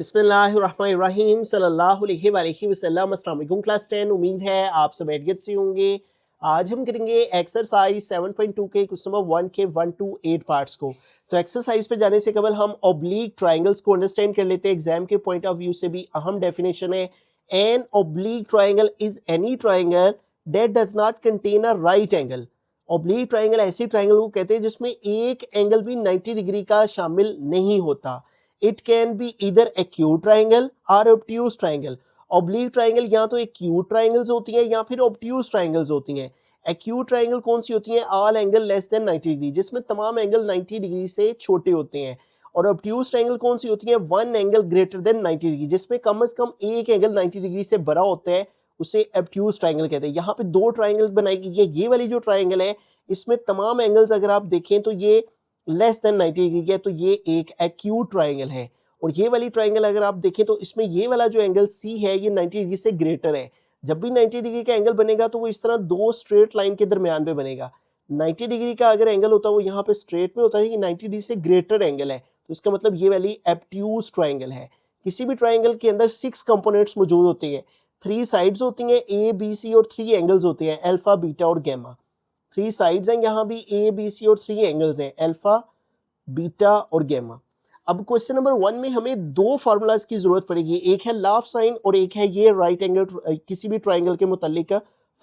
बिस्मिल्लाहिर्रहमानिर्रहीम सल्लल्लाहु अलैहि वसल्लम। अस्सलाम वालेकुम क्लास 10। उम्मीद है आप सब खैरियत से होंगे। आज हम करेंगे एक्सरसाइज 7.2 के क्वेश्चन नंबर 1 के 1 to 8 पार्ट्स को। तो एक्सरसाइज पे जाने से कबल हम ऑब्लिक ट्राइंगल्स को अंडरस्टैंड कर लेते हैं। एग्जाम के पॉइंट ऑफ व्यू से भी अहम डेफिनेशन है। An oblique triangle is any triangle that does not contain a right angle. Oblique triangle ऐसी ट्राइंगल को कहते हैं जिसमें एक एंगल भी 90 डिग्री का शामिल नहीं होता। इट कैन बी इधर एक्यूट ट्राइंगल और ऑब्ट्यूज ट्राइंगल। ऑब्लिक ट्राइंगल या तो एक्यूट ट्राइंगल्स होती हैं या फिर ऑब्ट्यूज ट्राइंगल्स होती हैं। एक्यूट ट्राइंगल कौन सी होती हैं? All angle less than 90 degree, जिसमें तमाम एंगल 90 डिग्री से छोटे होते हैं। और ऑब्ट्यूज ट्राइंगल कौन सी होती है? One angle greater than 90 degree, जिसमें कम से कम एक एंगल 90 डिग्री से बड़ा होता है, उसे ऑब्ट्यूज ट्राइंगल कहते हैं। यहाँ पे दो ट्राइंगल बनाई गई है। ये वाली जो ट्राइंगल है इसमें तमाम एंगल्स अगर आप देखें तो ये लेस देन 90 डिग्री है, तो ये एक एक्यूट ट्राइंगल है। और ये वाली ट्राइंगल अगर आप देखें तो इसमें ये वाला जो एंगल सी है ये 90 डिग्री से ग्रेटर है। जब भी 90 डिग्री का एंगल बनेगा तो वो इस तरह दो स्ट्रेट लाइन के दरमियान पे बनेगा। 90 डिग्री का अगर एंगल होता है वो यहाँ पे स्ट्रेट में होता है, ये 90 डिग्री से ग्रेटर एंगल है, तो इसका मतलब ये वाली ऑब्ट्यूज ट्राइंगल है। किसी भी ट्राइंगल के अंदर 6 कंपोनेंट्स मौजूद होते हैं, 3 साइड्स होती हैं ए बी सी, और 3 एंगल्स होते हैं अल्फा बीटा और गैमा। 3 साइड्स हैं, यहाँ भी ए बी सी और 3 एंगल्स हैं अल्फा बीटा और गैमा। अब क्वेश्चन नंबर 1 में हमें दो फार्मूलाज की जरूरत पड़ेगी, एक है लाफ साइन और एक है ये राइट एंगल किसी भी ट्राइंगल के मुतालिक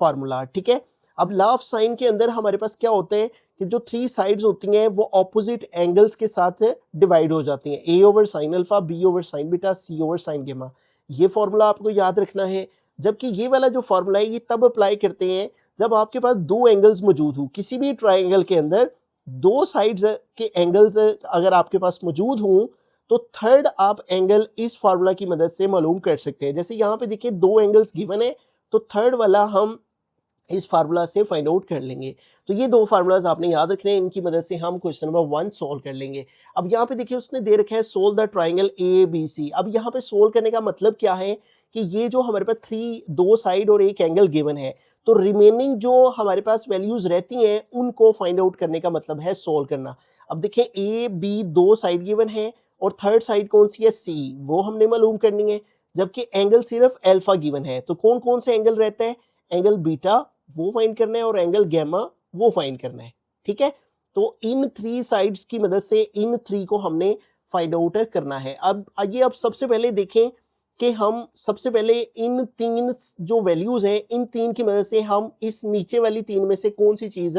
फार्मूला। ठीक है, अब लाफ साइन के अंदर हमारे पास क्या होता है कि जो 3 साइड्स होती हैं वो ऑपोजिट एंगल्स के साथ डिवाइड हो जाती हैं, a over sine alpha, b over sine beta, c over sine gamma. ये फार्मूला आपको याद रखना है। जबकि ये वाला जो फार्मूला है ये तब अप्लाई करते हैं जब आपके पास दो एंगल्स मौजूद हो। किसी भी ट्राइंगल के अंदर दो साइड्स के एंगल्स अगर आपके पास मौजूद हों तो थर्ड आप एंगल इस फार्मूला की मदद से मालूम कर सकते हैं। जैसे यहाँ पे देखिए दो एंगल्स गिवन है, तो थर्ड वाला हम इस फार्मूला से फाइंड आउट कर लेंगे। तो ये दो फार्मूलाज आपने याद रखने हैं, इनकी मदद से हम क्वेश्चन नंबर 1 सोल्व कर लेंगे। अब यहाँ पे देखिए उसने दे रखा है solve the triangle A B C. अब यहाँ पे सोल्व करने का मतलब क्या है कि ये जो हमारे पास 3 दो साइड और एक एंगल गिवन है, तो रिमेनिंग जो हमारे पास वैल्यूज रहती हैं उनको फाइंड आउट करने का मतलब है सोल्व करना। अब देखें ए बी दो साइड गिवन है और थर्ड साइड कौन सी है? सी, वो हमने मालूम करनी है। जबकि एंगल सिर्फ अल्फा गिवन है, तो कौन कौन से एंगल रहता है? एंगल बीटा वो फाइंड करना है और एंगल गैमा वो फाइंड करना है। ठीक है, तो इन 3 साइड्स की मदद से इन 3 को हमने फाइंड आउट करना है। अब आइए अब सबसे पहले देखें कि हम सबसे पहले इन 3 जो वैल्यूज हैं इन 3 की मदद से हम इस नीचे वाली 3 में से कौन सी चीज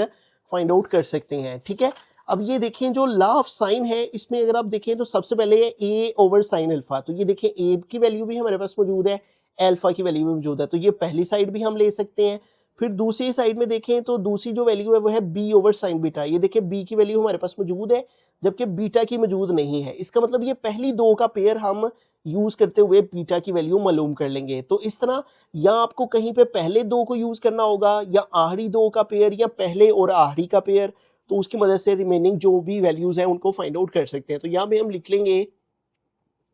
फाइंड आउट कर सकते हैं। ठीक है, अब ये देखें जो लॉ ऑफ साइन है इसमें अगर आप देखें तो सबसे पहले है ए ओवर साइन अल्फा। तो ये देखें ए की वैल्यू भी हमारे पास मौजूद है, अल्फा की वैल्यू भी मौजूद है, तो ये पहली साइड भी हम ले सकते हैं। फिर दूसरी साइड में देखें तो दूसरी जो वैल्यू है वो है बी ओवर साइन बीटा। ये देखिए बी की वैल्यू हमारे पास मौजूद है जबकि बीटा की मौजूद नहीं है। इसका मतलब ये पहली दो का पेयर हम यूज करते हुए बीटा की वैल्यू मालूम कर लेंगे। तो इस तरह या आपको कहीं पे पहले दो को यूज करना होगा या आखिरी दो का पेयर या पहले और आखिरी का पेयर, तो उसकी मदद से रिमेनिंग जो भी वैल्यूज हैं उनको फाइंड आउट कर सकते हैं। तो यहाँ पे हम लिख लेंगे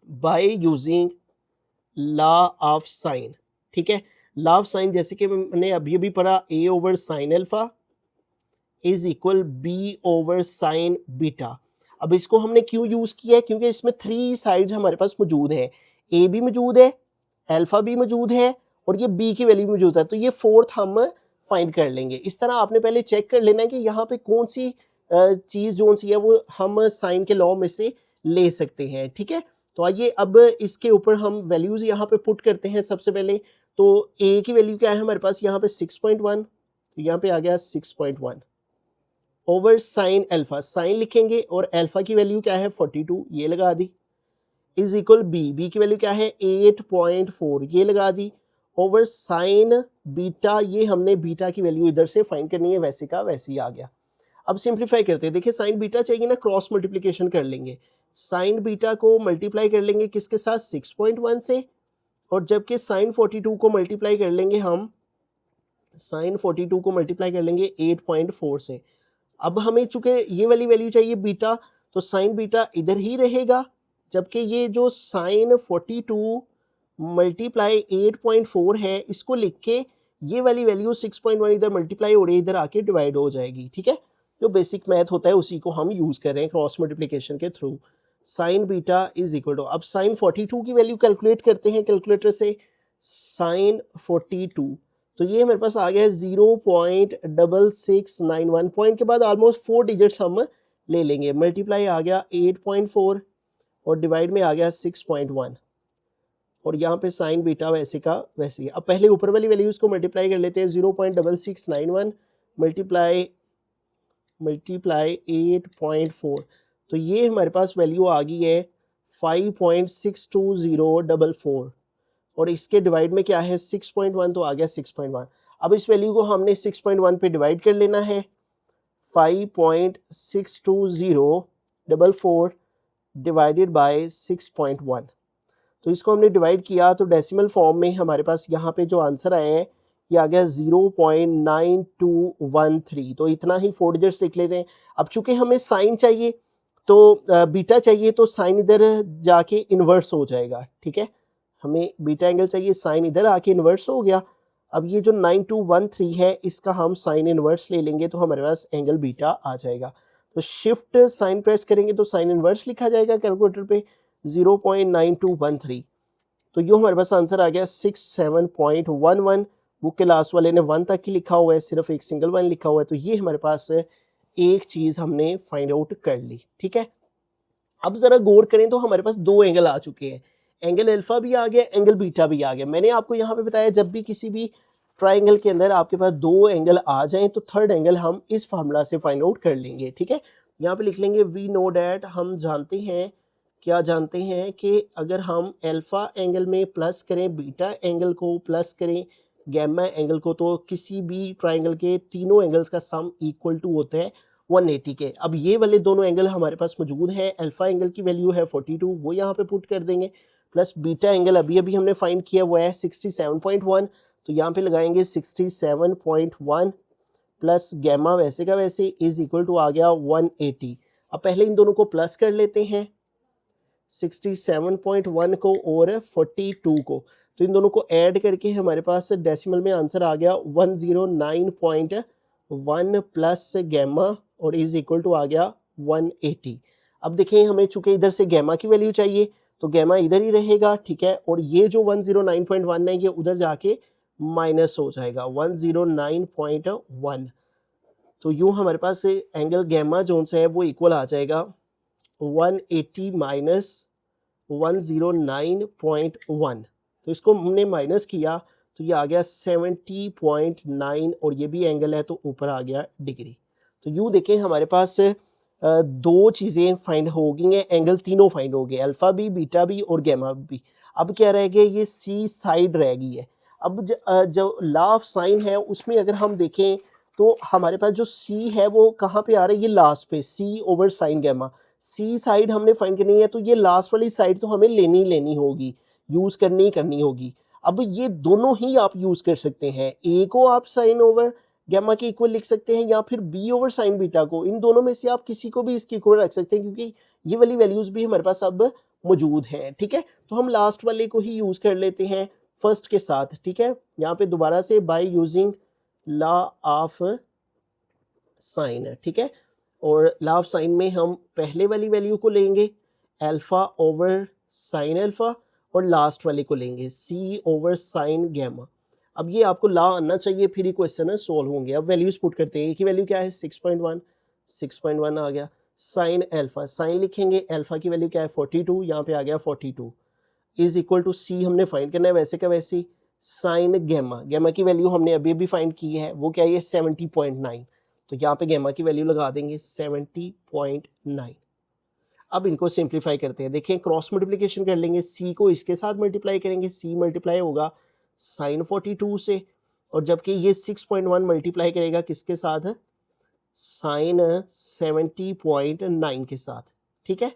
bye using law of sine. ठीक है, लॉ ऑफ साइन जैसे कि मैंने अभी पढ़ा, a over sine alpha is equal B over sine beta. अब इसको हमने क्यों यूज किया है? क्योंकि इसमें 3 साइड्स हमारे पास मौजूद है, ए भी मौजूद है, अल्फा भी मौजूद है और ये बी की वैल्यू मौजूद है, तो ये फोर्थ हम फाइंड कर लेंगे। इस तरह आपने पहले चेक कर लेना है कि यहाँ पे कौन सी चीज जो सी है वो हम साइन के लॉ में से ले सकते हैं। ठीक है, तो आइए अब इसके ऊपर हम वैल्यूज यहाँ पे पुट करते हैं। सबसे पहले तो ए की वैल्यू क्या है हमारे पास? यहाँ पे 6.1, तो यहाँ पे आ गया 6.1 ओवर साइन अल्फा, साइन लिखेंगे और अल्फा की वैल्यू क्या है 42, ये लगा दी, इज इक्वल बी, बी की वैल्यू क्या है 8.4, ये लगा दी, ओवर साइन बीटा, ये हमने बीटा की वैल्यू इधर से फाइंड करनी है, वैसे का वैसे ही आ गया। अब सिंप्लीफाई करते हैं, देखिए साइन बीटा चाहिए ना, क्रॉस मल्टीप्लीकेशन कर लेंगे। साइन बीटा को मल्टीप्लाई कर लेंगे किसके साथ? 6.1 से, और जबकि साइन 42 को मल्टीप्लाई कर लेंगे हम, साइन 42 को मल्टीप्लाई कर लेंगे 8.4 से। अब हमें चूंकि ये वाली वैल्यू चाहिए बीटा, तो साइन बीटा इधर ही रहेगा, जबकि ये जो साइन 42 मल्टीप्लाई 8.4 है इसको लिख के ये वाली वैल्यू 6.1 इधर मल्टीप्लाई हो रही है, इधर आके डिवाइड हो जाएगी। ठीक है, जो बेसिक मैथ होता है उसी को हम यूज कर रहे हैं क्रॉस मल्टीप्लिकेशन के through. Sine beta is equal to, अब साइन 42 की वैल्यू कैलकुलेट करते हैं कैलकुलेटर से, साइन 42, तो ये मेरे पास आ गया है 0.6691, पॉइंट के बाद ऑलमोस्ट 4 डिजिट्स हम ले लेंगे, मल्टीप्लाई आ गया 8.4 और डिवाइड में आ गया 6.1, और यहाँ पे साइन बीटा वैसे का वैसे ही। अब पहले ऊपर वाली वैल्यूज को मल्टीप्लाई कर लेते हैं, 0.6691 मल्टीप्लाई 8.4, तो ये हमारे पास वैल्यू आ गई है 5.62044, और इसके डिवाइड में क्या है 6.1, तो आ गया 6.1। अब इस वैल्यू को हमने 6.1 पे डिवाइड कर लेना है, 5.62044 डिवाइडेड बाय 6.1, तो इसको हमने डिवाइड किया तो डेसिमल फॉर्म में हमारे पास यहाँ पे जो आंसर आया है ये आ गया 0.9213, तो इतना ही 4 डिजिट्स लिख लेते हैं। अब चूंकि हमें साइन चाहिए तो बीटा चाहिए, तो साइन इधर जाके इन्वर्स हो जाएगा, ठीक है, हमें बीटा एंगल चाहिए, साइन इधर आके इन्वर्स हो गया। अब ये जो 9213 है इसका हम साइन इन्वर्स ले लेंगे तो हमारे पास एंगल बीटा आ जाएगा, तो शिफ्ट साइन प्रेस करेंगे तो साइन इन्वर्स लिखा जाएगा कैलकुलेटर पे 0.9213, तो ये हमारे पास आंसर आ गया 67.11। बुक के लास्ट वाले ने 1 तक ही लिखा हुआ है, सिर्फ एक सिंगल 1 लिखा हुआ है, तो ये हमारे पास एक चीज हमने फाइंड आउट कर ली, ठीक है। अब जरा गौर करें तो हमारे पास 2 एंगल आ चुके हैं, एंगल अल्फा भी आ गया, एंगल बीटा भी आ गया। मैंने आपको यहाँ पे बताया जब भी किसी भी ट्राइंगल के अंदर आपके पास 2 एंगल आ जाएं तो थर्ड एंगल हम इस फार्मूला से फाइंड आउट कर लेंगे, ठीक है। यहाँ पे लिख लेंगे वी नो डैट, हम जानते हैं, क्या जानते हैं कि अगर हम अल्फा एंगल में प्लस करें, बीटा एंगल को प्लस करें, गैमा एंगल को, तो किसी भी ट्राइंगल के तीनों एंगल्स का सम इक्वल टू होता है 180 के। अब ये वाले दोनों एंगल हमारे पास मौजूद है, अल्फा एंगल की वैल्यू है 42, वो यहाँ पे पुट कर देंगे, प्लस बीटा एंगल अभी अभी हमने फाइंड किया वो है 67.1, तो यहाँ पे लगाएंगे 67.1 प्लस गैमा वैसे का वैसे इज इक्वल टू आ गया 180। अब पहले इन दोनों को प्लस कर लेते हैं, 67.1 को और 42 को, तो इन दोनों को ऐड करके हमारे पास डेसिमल में आंसर आ गया 109.1 प्लस गैमा और इज इक्वल टू आ गया 180। अब देखें हमें चूंकि इधर से गैमा की वैल्यू चाहिए तो गैमा इधर ही रहेगा, ठीक है, और ये जो 109.1 है ये उधर जाके माइनस हो जाएगा 109.1, तो यूं हमारे पास एंगल गैमा जोन से है वो इक्वल आ जाएगा 180 माइनस 109.1, तो इसको हमने माइनस किया तो ये आ गया 70.9, और ये भी एंगल है तो ऊपर आ गया डिग्री। तो यूं देखें हमारे पास 2 चीज़ें फाइंड हो गई हैं, एंगल तीनों फाइंड हो गए, अल्फा भी, बीटा भी और गैमा भी। अब क्या रह गया, ये सी साइड रह गई है। अब जो लॉ ऑफ साइन है उसमें अगर हम देखें तो हमारे पास जो सी है वो कहाँ पे आ रहा है, ये लास्ट पे, सी ओवर साइन गैमा, सी साइड हमने फाइंड करनी है, तो ये लास्ट वाली साइड तो हमें लेनी होगी, यूज करनी होगी। अब ये दोनों ही आप यूज कर सकते हैं, ए को आप साइन ओवर गैमा के इक्वल लिख सकते हैं या फिर बी ओवर साइन बीटा को, इन दोनों में से आप किसी को भी इसके इक्वल रख सकते हैं क्योंकि ये वाली वैल्यूज भी हमारे पास अब मौजूद हैं, ठीक है। तो हम लास्ट वाले को ही यूज कर लेते हैं फर्स्ट के साथ, ठीक है। यहाँ पे दोबारा से bye using law of sine, ठीक है, और लॉ ऑफ साइन में हम पहले वाली वैल्यू को लेंगे अल्फा ओवर साइन अल्फा और लास्ट वाले को लेंगे सी ओवर साइन गैमा। अब ये आपको लॉ आना चाहिए फिर ही क्वेश्चन है सोल्व होंगे। अब वैल्यूज पुट करते हैं, एक ही वैल्यू क्या है 6.1 आ गया, साइन अल्फा, साइन लिखेंगे, अल्फा की वैल्यू क्या है 42, यहाँ पे आ गया 42 इज इक्वल टू सी हमने फाइंड करना है वैसे का वैसे, साइन गैमा, गैमा की वैल्यू हमने अभी अभी फाइंड की है वो क्या है 70.9, तो यहाँ पे गैमा की वैल्यू लगा देंगे 70.9। अब इनको सिंप्लीफाई करते हैं, देखें क्रॉस मल्टीप्लिकेशन कर लेंगे, सी को इसके साथ मल्टीप्लाई करेंगे, सी मल्टीप्लाई होगा साइन 42 से, और जबकि ये 6.1 मल्टीप्लाई करेगा किसके साथ, साइन 70.9 के साथ, ठीक है।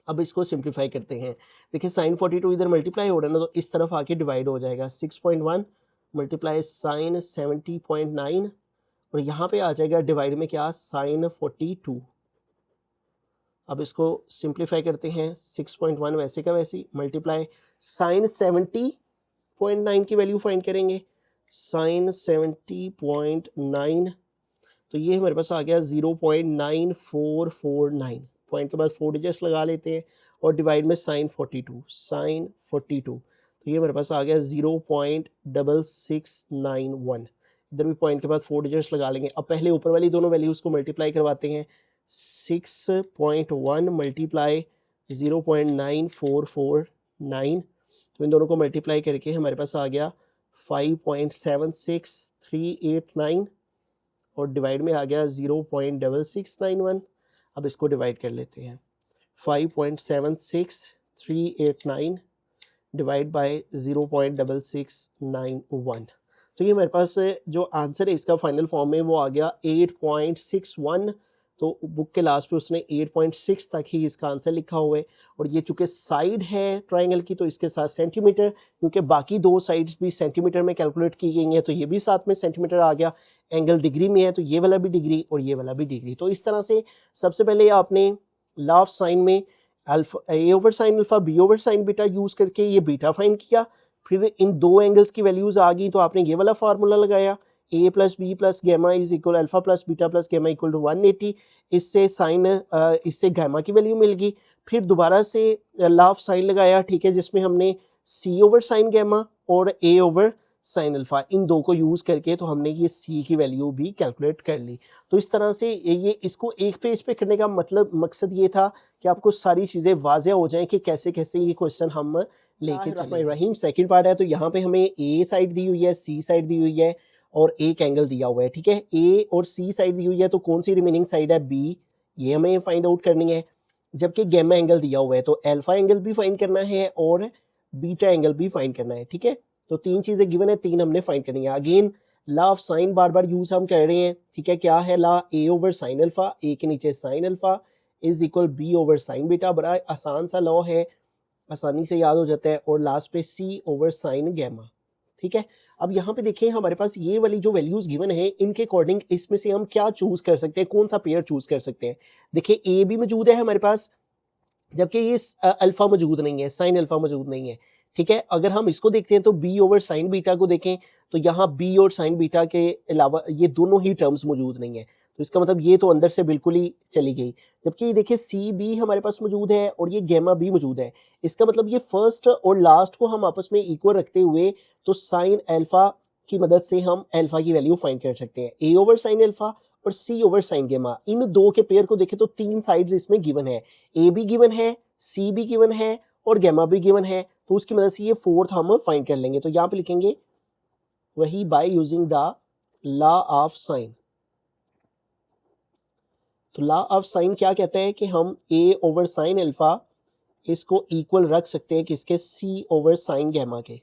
अब इसको सिंप्लीफाई करते हैं, देखिए साइन 42 इधर मल्टीप्लाई हो रहा है ना तो इस तरफ आके डिवाइड हो जाएगा, 6.1 मल्टीप्लाई साइन 70.9 और यहाँ पे आ जाएगा डिवाइड में क्या साइन 42। अब इसको सिंप्लीफाई करते हैं, 6.1 वैसे का वैसे मल्टीप्लाई साइन 70.9 की वैल्यू फाइंड करेंगे, साइन 70.9 तो ये हमारे पास आ गया 0.9449, पॉइंट के बाद 4 डिजिट्स लगा लेते हैं और डिवाइड में साइन 42, तो ये मेरे पास आ गया 0.6691। इधर भी पॉइंट के बाद 4 डिजिट्स लगा लेंगे। अब पहले ऊपर वाली दोनों वैल्यूज़ को मल्टीप्लाई करवाते हैं। 6.1 मल्टीप्लाई 0.9449, तो इन दोनों को मल्टीप्लाई करके हमारे पास आ गया 5.76389 और डिवाइड में आ गया 0.6691। अब इसको डिवाइड कर लेते हैं। 5.76389 डिवाइड बाय 0.6691, तो ये मेरे पास जो आंसर है इसका फाइनल फॉर्म में वो आ गया 8.61। तो बुक के लास्ट पे उसने 8.6 तक ही इसका आंसर लिखा हुआ है। और ये चूँकि साइड है ट्रायंगल की तो इसके साथ सेंटीमीटर, क्योंकि बाकी दो साइड्स भी सेंटीमीटर में कैलकुलेट की गई हैं तो ये भी साथ में सेंटीमीटर आ गया। एंगल डिग्री में है तो ये वाला भी डिग्री और ये वाला भी डिग्री। तो इस तरह से सबसे पहले आपने लॉ ऑफ साइन में alpha a over sine alpha b over sine beta use करके ये बीटा फाइंड किया। फिर इन दो एंगल्स की वैल्यूज़ आ गई तो आपने ये वाला फार्मूला लगाया, a plus b plus gamma is equal alpha plus beta plus gamma equal to 180। इससे साइन इससे गैमा की वैल्यू मिल गई। फिर दोबारा से लॉ ऑफ साइन लगाया, ठीक है, जिसमें हमने सी ओवर साइन गैमा और ए ओवर साइन अल्फा इन दो को यूज़ करके तो हमने ये सी की वैल्यू भी कैलकुलेट कर ली। तो इस तरह से ये इसको एक पेज पे करने का मतलब मकसद ये था कि आपको सारी चीज़ें वाज़ेह हो जाएं कि कैसे कैसे ये क्वेश्चन हम लेके चले। रहीम सेकंड पार्ट है, तो यहाँ पे हमें ए साइड दी हुई है, सी साइड दी हुई है और एक एंगल दिया हुआ है, ठीक है। ए और सी साइड दी हुई है तो कौन सी रिमेनिंग साइड है, बी, ये हमें फाइंड आउट करनी है। जबकि गैमा एंगल दिया हुआ है तो अल्फा एंगल भी फाइंड करना है और बीटा एंगल भी फाइंड करना है, ठीक है। तो तीन चीज़ें गिवन है, तीन हमने फाइंड करनी है। अगेन लॉ ऑफ साइन बार बार यूज़ हम कर रहे हैं, ठीक है। क्या है law, A over sine alpha, A के नीचे sine alpha is equal B over sine beta. बड़ा आसान सा लॉ है, आसानी से याद हो जाता है। और लास्ट पे सी ओवर साइन गैमा, ठीक है। अब यहाँ पे देखें हमारे पास ये वाली जो वैल्यूज गिवन है इनके अकॉर्डिंग इसमें से हम क्या चूज कर सकते हैं, कौन सा पेयर चूज कर सकते हैं। देखिए ए भी मौजूद है हमारे पास, जबकि ये अल्फा मौजूद नहीं है, साइन अल्फा मौजूद नहीं है, ठीक है। अगर हम इसको देखते हैं तो बी ओवर साइन बीटा को देखें तो यहाँ बी और साइन बीटा के अलावा ये दोनों ही टर्म्स मौजूद नहीं है, तो इसका मतलब ये तो अंदर से बिल्कुल ही चली गई। जबकि ये देखिए सी बी हमारे पास मौजूद है और ये गैमा भी मौजूद है। इसका मतलब ये फर्स्ट और लास्ट को हम आपस में इक्वल रखते हुए तो साइन अल्फा की मदद से हम अल्फा की वैल्यू फाइंड कर सकते हैं। ए ओवर साइन अल्फा और सी ओवर साइन गैमा, इन दो के पेयर को देखें तो तीन साइड्स इसमें गिवन है, ए भी गिवन है, सी भी गिवन है और गैमा भी गिवन है। तो उसकी मदद से ये फोर्थ हम फाइंड कर लेंगे। तो यहाँ पे लिखेंगे वही by using the law of sine. तो लॉ ऑफ साइन क्या कहता है कि हम ए ओवर साइन अल्फा इसको इक्वल रख सकते हैं किसके, सी ओवर साइन गैमा के,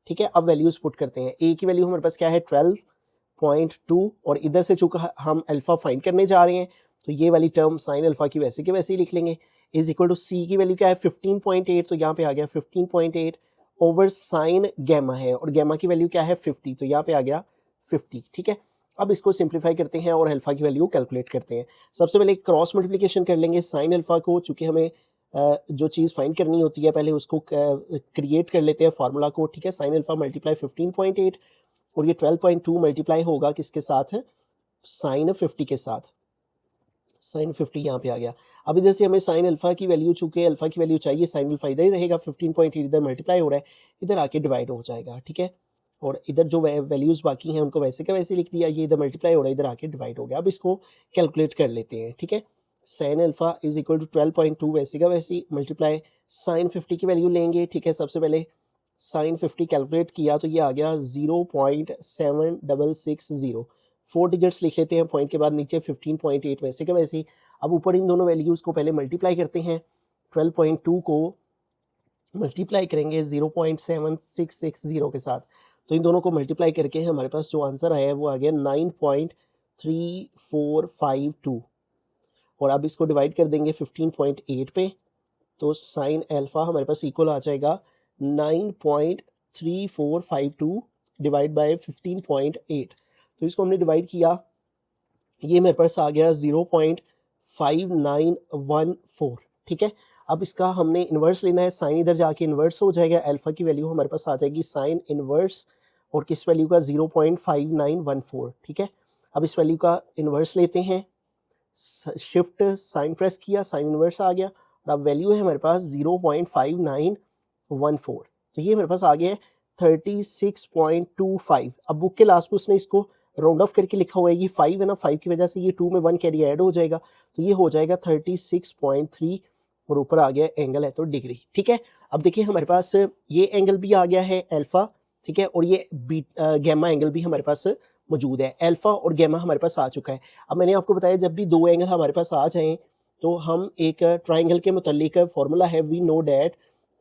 ठीक है। अब वैल्यूज पुट करते हैं। ए की वैल्यू हमारे पास क्या है 12.2 और इधर से चूंकि हम अल्फा फाइंड करने जा रहे हैं तो ये वाली टर्म साइन अल्फा की वैसे के वैसे ही लिख लेंगे। इज इक्वल टू सी की वैल्यू क्या है 15.8, तो यहाँ पे आ गया 15.8 ओवर साइन गैमा है और गैमा की वैल्यू क्या है 50, तो यहाँ पे आ गया 50, ठीक है। अब इसको सिंप्लीफाई करते हैं और अल्फा की वैल्यू कैलकुलेट करते हैं। सबसे पहले क्रॉस मल्टीप्लिकेशन कर लेंगे साइन अल्फा को, चूंकि हमें जो चीज़ फाइंड करनी होती है पहले उसको क्रिएट कर लेते हैं फार्मूला को, ठीक है। साइन अल्फा मल्टीप्लाई 15.8 और ये 12.2 मल्टीप्लाई होगा किसके साथ, साइन 50 के साथ, साइन 50 यहाँ पे आ गया। अब इधर से हमें साइन अल्फा की वैल्यू, चूंकि अल्फा की वैल्यू चाहिए, साइन अल्फा इधर ही रहेगा, 15.8 इधर मल्टीप्लाई हो रहा है, इधर आके डिवाइड हो जाएगा, ठीक है। और इधर जो वैल्यूज़ बाकी हैं उनको वैसे का वैसे लिख दिया, ये इधर मल्टीप्लाई हो रहा है, इधर आके डिवाइड हो गया। अब इसको कैलकुलेट कर लेते हैं, ठीक है। Sine alpha is equal to 12.2 वैसे का वैसे मल्टीप्लाई साइन 50 की वैल्यू लेंगे, ठीक है। सबसे पहले साइन 50 कैलकुलेट किया तो ये आ गया 0.7660, 4 डिजिट्स लिख लेते हैं पॉइंट के बाद, नीचे 15.8 वैसे का वैसे ही। अब ऊपर इन दोनों वैल्यूज़ को पहले मल्टीप्लाई करते हैं। 12.2 को मल्टीप्लाई करेंगे 0.7660 के साथ, तो इन दोनों को मल्टीप्लाई करके हमारे पास जो आंसर आया है वो आ गया 9.3452 और अब इसको डिवाइड कर देंगे 15.8 पे, तो साइन अल्फा हमारे पास इक्वल आ जाएगा 9.3452 डिवाइड बाय 15.8। तो इसको हमने डिवाइड किया, ये मेरे पास आ गया 0.5914, ठीक है। अब इसका हमने इन्वर्स लेना है, साइन इधर जाके इन्वर्स हो जाएगा, अल्फा की वैल्यू हमारे पास आ जाएगी साइन इन्वर्स और किस वैल्यू का 0.5914, ठीक है। अब इस वैल्यू का इन्वर्स लेते हैं, शिफ्ट साइन प्रेस किया, साइन इनवर्स आ गया और अब वैल्यू है हमारे पास 0.5914। तो ये मेरे पास आ गया है 36.25। अब बुक के लास्ट में उसने इसको राउंड ऑफ करके लिखा हुआ है, ये 5 है ना, 5 की वजह से ये 2 में 1 कैरी ऐड हो जाएगा, तो ये हो जाएगा 36.3 और ऊपर आ गया एंगल है तो डिग्री। ठीक है, अब देखिए हमारे पास ये एंगल भी आ गया है अल्फा, ठीक है, और ये गैमा एंगल भी हमारे पास मौजूद है। अल्फा और गैमा हमारे पास आ चुका है। अब मैंने आपको बताया जब भी दो एंगल हमारे पास आ जाएं तो हम एक ट्राइंगल के मुतालिक फॉर्मूला है, वी नो डैट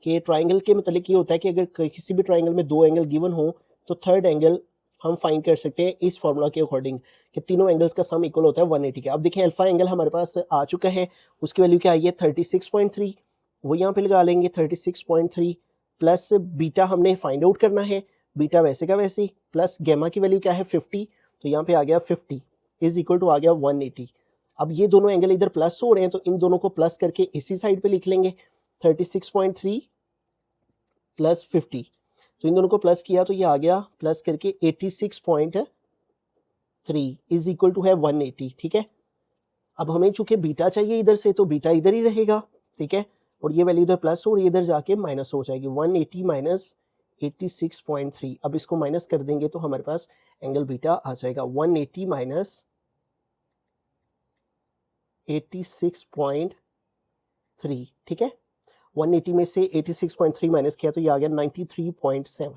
कि ट्राइंगल के मुतालिक ये होता है कि अगर किसी भी ट्राइंगल में दो एंगल गिवन हो तो थर्ड एंगल हम फाइंड कर सकते हैं इस फॉर्मूला के अकॉर्डिंग कि तीनों एंगल्स का सम इक्वल होता है 180 का। अब देखिए अल्फा एंगल हमारे पास आ चुका है, उसकी वैल्यू क्या आई है 36.3, वो यहाँ पे लगा लेंगे 36.3 प्लस बीटा हमने फाइंड आउट करना है, बीटा वैसे का वैसे ही, प्लस गैमा की वैल्यू क्या है 50, तो यहाँ पे आ गया 50 इज इक्वल टू आ गया 180। अब ये दोनों एंगल इधर प्लस हो रहे हैं तो इन दोनों को प्लस करके इसी साइड पे लिख लेंगे 36.3 प्लस 50, तो इन दोनों को प्लस किया तो ये आ गया प्लस करके 86.3 इज इक्वल टू है 180। ठीक है, अब हमें चूंकि बीटा चाहिए इधर से तो बीटा इधर ही रहेगा, ठीक है, और ये वैल्यू इधर प्लस और इधर जाके माइनस हो जाएगी 180 माइनस 86.3। अब इसको माइनस कर देंगे तो हमारे पास एंगल बीटा आ जाएगा 180 माइनस 86.3। ठीक है, 180 में से 86.3 माइनस किया तो ये आ गया 93.7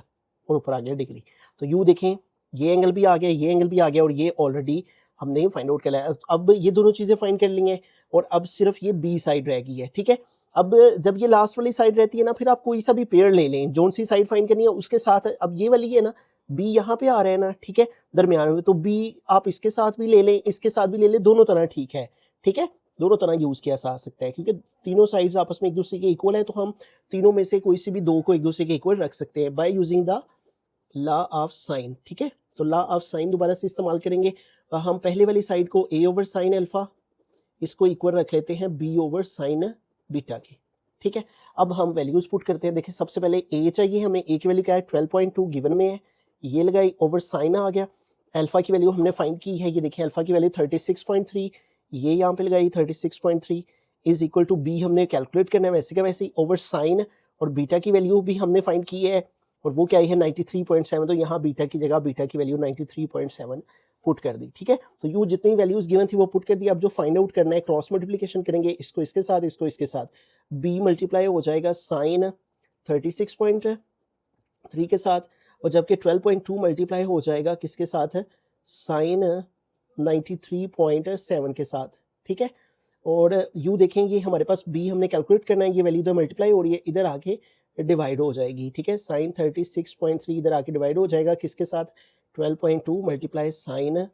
और ऊपर आ गया डिग्री। तो यूँ देखें ये एंगल भी आ गया, ये एंगल भी आ गया और ये ऑलरेडी हमने फाइंड आउट कर लिया। अब ये दोनों चीज़ें फाइंड कर ली हैं और अब सिर्फ ये बी साइड रह गई है। ठीक है, अब जब ये लास्ट वाली साइड रहती है ना, फिर आप कोई सा भी पेयर ले लें, जोन सी साइड फाइंड करनी है उसके साथ। अब ये वाली है ना, बी यहाँ पे आ रहा है ना, ठीक है, दरमियान में, तो बी आप इसके साथ भी ले लें, इसके साथ भी ले लें, दोनों तरह ठीक है। ठीक है, दोनों तरह यूज़ किया जा सकता है क्योंकि तीनों साइड्स आपस में एक दूसरे के इक्वल है, तो हम तीनों में से कोई सी भी दो को एक दूसरे के इक्वल रख सकते हैं by using the law of sine. ठीक है, तो लॉ ऑफ साइन दोबारा से इस्तेमाल करेंगे। हम पहले वाली साइड को a ओवर साइन अल्फा, इसको इक्वल रख लेते हैं b ओवर साइन बीटा की। ठीक है, अब हम वैल्यूज पुट करते हैं। देखिए सबसे पहले a चाहिए हमें, a की वैल्यू क्या है 12.2 गिवन में है, ये लगाई ओवर साइन आ गया। अल्फा की वैल्यू हमने फाइंड की है, ये देखिए अल्फा की वैल्यू 36.3, ये यहाँ पे लगाई 36.3 इज इक्वल टू b हमने कैलकुलेट करना है वैसे का वैसे ही ओवर साइन, और बीटा की वैल्यू भी हमने फाइंड की है और वो क्या है 93.7, तो यहाँ बीटा की जगह बीटा की वैल्यू 93.7 पुट कर दी। ठीक है, तो यू जितनी वैल्यूज गिवन थी वो पुट कर दी। अब जो फाइंड आउट करना है क्रॉस मल्टीप्लिकेशन करेंगे, इसको इसके साथ, इसको इसके साथ, b मल्टीप्लाई हो जाएगा साइन 36.3 के साथ, और जबकि 12.2 मल्टीप्लाई हो जाएगा किसके साथ, साइन 93.7 के साथ। ठीक है, और यू देखें ये हमारे पास b हमने कैलकुलेट करना है, ये वैल्यू इधर मल्टीप्लाई हो रही है, इधर आके डिवाइड हो जाएगी। ठीक है, साइन 36.3 इधर आके डिवाइड हो जाएगा किसके साथ, 12.2 मल्टीप्लाई साइन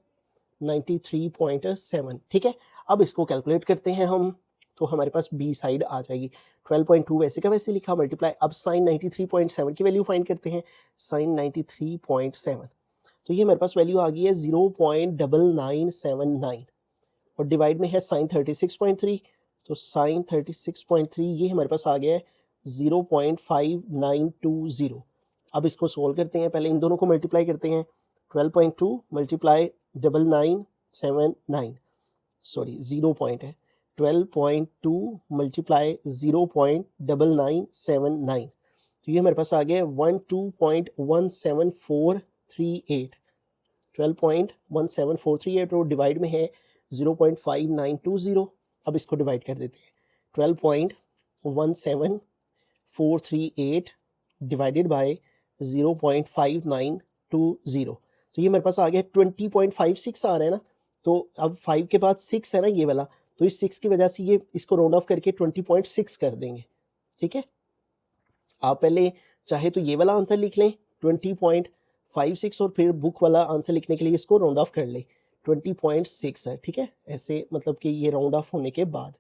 93.7। ठीक है, अब इसको कैलकुलेट करते हैं हम, तो हमारे पास बी साइड आ जाएगी 12.2 वैसे का वैसे लिखा मल्टीप्लाई। अब साइन 93.7 की वैल्यू फाइंड करते हैं, साइन 93.7, तो ये हमारे पास वैल्यू आ गई है 0.9979 और डिवाइड में है साइन 36.3, तो साइन 36.3 ये हमारे पास आ गया है 0.5920। अब इसको सोल्व करते हैं, पहले इन दोनों को मल्टीप्लाई करते हैं, 12.2 मल्टीप्लाई 9979, सॉरी 0 पॉइंट है, 12.2 मल्टीप्लाई 0.9979, तो ये हमारे पास आ गया 12.17438, 12.17438 और डिवाइड में है 0.5920। अब इसको डिवाइड कर देते हैं, 12.17438 डिवाइडेड बाय 0.5920, तो ये मेरे पास आ गया 20.56 आ रहा है ना। तो अब 5 के बाद 6 है ना ये वाला, तो इस 6 की वजह से ये इसको राउंड ऑफ करके 20.6 कर देंगे। ठीक है, आप पहले चाहे तो ये वाला आंसर लिख लें 20.56 और फिर बुक वाला आंसर लिखने के लिए इसको राउंड ऑफ कर लें 20.6 है। ठीक है, ऐसे मतलब कि ये राउंड ऑफ होने के बाद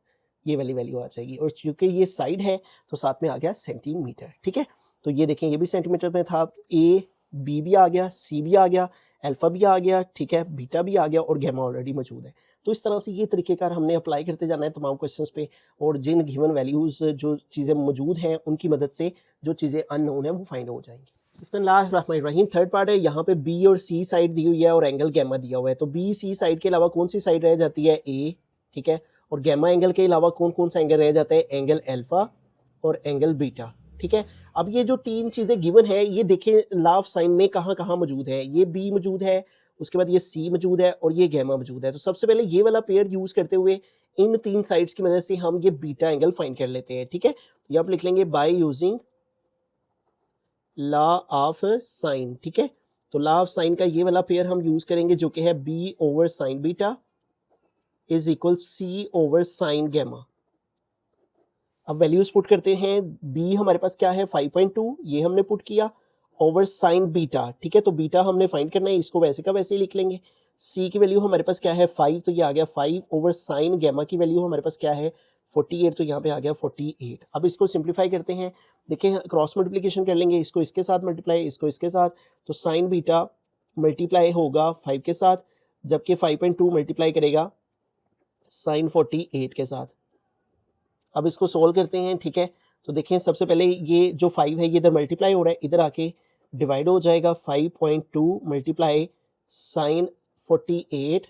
ये वाली वैल्यू आ जाएगी, और चूंकि ये साइड है तो साथ में आ गया सेंटीमीटर। ठीक है, तो ये देखें ये भी सेंटीमीटर में था, a b भी आ गया, c भी आ गया, अल्फा भी आ गया, ठीक है, बीटा भी आ गया और गैमा ऑलरेडी मौजूद है। तो इस तरह से ये तरीकेकार हमने अप्लाई करते जाना है तमाम क्वेश्चंस पे, और जिन गिवन वैल्यूज जो चीज़ें मौजूद हैं उनकी मदद से जो चीज़ें अननोन है वो फाइंड हो जाएंगी। बिस्मिल्लाहिर्रहमानिर्रहीम, थर्ड पार्ट है, यहाँ पे बी और सी साइड दी हुई है और एंगल गैमा दिया हुआ है। तो बी सी साइड के अलावा कौन सी साइड रह जाती है, ए, ठीक है। और गैमा एंगल के अलावा कौन कौन सा एंगल रह जाता है, एंगल अल्फा और एंगल बीटा, ठीक है। अब ये जो तीन चीज़ें गिवन है, ये देखिए लॉ ऑफ साइन में कहाँ कहाँ मौजूद है, ये बी मौजूद है, उसके बाद ये सी मौजूद है और ये गैमा मौजूद है। तो सबसे पहले ये वाला पेयर यूज करते हुए इन तीन साइड्स की मदद से हम ये बीटा एंगल फाइंड कर लेते हैं, ठीक है। ये आप लिख लेंगे bye using law of sine, ठीक है। तो लॉ ऑफ साइन का ये वाला पेयर हम यूज करेंगे जो कि है B over sine beta is equal C over sine gamma. अब वैल्यूज पुट करते हैं, बी हमारे पास क्या है 5.2, ये हमने पुट किया, ओवर साइन बीटा, ठीक है। तो बीटा हमने फाइंड करना है, इसको वैसे का वैसे ही लिख लेंगे। सी की वैल्यू हमारे पास क्या है 5, तो ये आ गया 5 ओवर साइन गैमा की वैल्यू हमारे पास क्या है 48, तो यहाँ पे आ गया 48। अब इसको सिंप्लीफाई करते हैं, देखिए क्रॉस मल्टीप्लिकेशन कर लेंगे, इसको इसके साथ मल्टीप्लाई, इसको इसके साथ, तो साइन बीटा मल्टीप्लाई होगा 5 के साथ, जबकि 5.2 मल्टीप्लाई करेगा साइन 48 के साथ। अब इसको सोल्व करते हैं, ठीक है। तो देखें सबसे पहले ये जो 5 है ये इधर मल्टीप्लाई हो रहा है, इधर आके डिवाइड हो जाएगा 5.2 मल्टीप्लाई साइन 48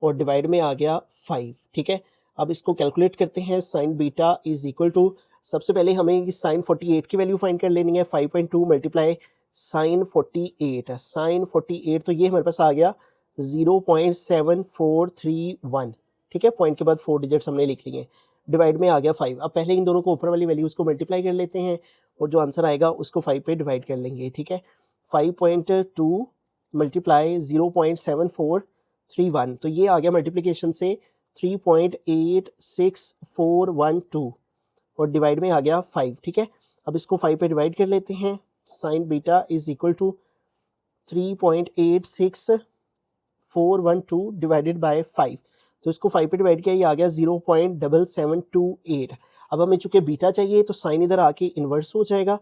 और डिवाइड में आ गया 5, ठीक है। अब इसको कैलकुलेट करते हैं, sine beta is equal to, सबसे पहले हमें साइन 48 की वैल्यू फाइंड कर लेनी है, 5.2 मल्टीप्लाई साइन 48, साइन 48 तो ये हमारे पास आ गया 0.7431, ठीक है। पॉइंट के बाद 4 डिजिट्स हमने लिख लिए, डिवाइड में आ गया 5। अब पहले इन दोनों को ऊपर वाली वैल्यूज को मल्टीप्लाई कर लेते हैं और जो आंसर आएगा उसको 5 पे डिवाइड कर लेंगे, ठीक है। 5.2 मल्टीप्लाई 0.7431, तो ये आ गया मल्टीप्लिकेशन से 3.86412 और डिवाइड में आ गया 5, ठीक है। अब इसको 5 पे डिवाइड कर लेते हैं, sine beta is equal to 3.86412 divided by 5, तो इसको 5 पे डिवाइड किया, ये आ गया 0.7728। अब हमें चूंकि बीटा चाहिए तो साइन इधर आके इन्वर्स हो जाएगा,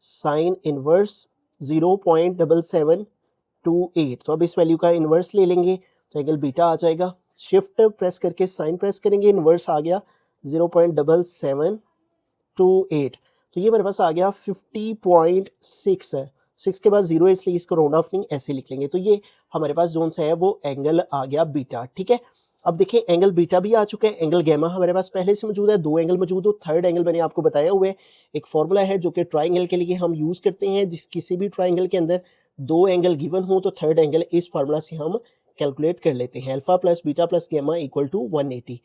साइन इन्वर्स 0.7728, तो अब इस वैल्यू का इन्वर्स ले लेंगे तो एंगल बीटा आ जाएगा। शिफ्ट प्रेस करके साइन प्रेस करेंगे, इन्वर्स आ गया 0.7728, तो ये मेरे पास आ गया 50.6 है, 6 के बाद 0 है इसलिए इसको राउंड ऑफ नहीं ऐसे लिख लेंगे। तो ये हमारे पास जोन सा है वो एंगल आ गया बीटा, ठीक है। अब देखिए एंगल बीटा भी आ चुका है, एंगल गैमा हमारे पास पहले से मौजूद है, दो एंगल मौजूद हो, थर्ड एंगल मैंने आपको बताया हुआ है। एक फॉर्मूला है जो कि ट्राइंगल के लिए हम यूज करते हैं, जिस किसी भी ट्राइंगल के अंदर दो एंगल गिवन हो तो थर्ड एंगल इस फार्मूला से हम कैलकुलेट कर लेते हैं, alpha plus beta plus gamma equal to 180।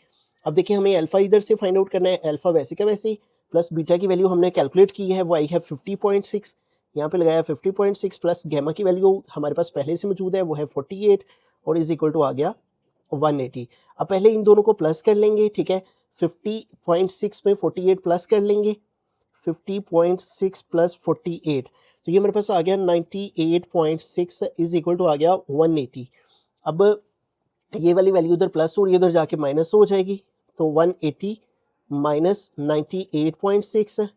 अब देखिए हमें अल्फा इधर से फाइंड आउट करना है, अल्फा वैसे का वैसे ही, प्लस बीटा की वैल्यू हमने कैलकुलेट की है, वो आई है 50.6, यहाँ पे लगाया 50.6, प्लस गैमा की वैल्यू हमारे पास पहले से मौजूद है वो है 48 और इज इक्वल टू आ गया 180। अब पहले इन दोनों को प्लस कर लेंगे, ठीक है। 50.6 में 48 प्लस कर लेंगे, 50.6 प्लस 48, तो ये मेरे पास आ गया 98.6 इज इक्वल टू आ गया 180। अब ये वाली वैल्यू उधर प्लस हो रही है, उधर जाके माइनस हो जाएगी, तो 180 माइनस 98.6,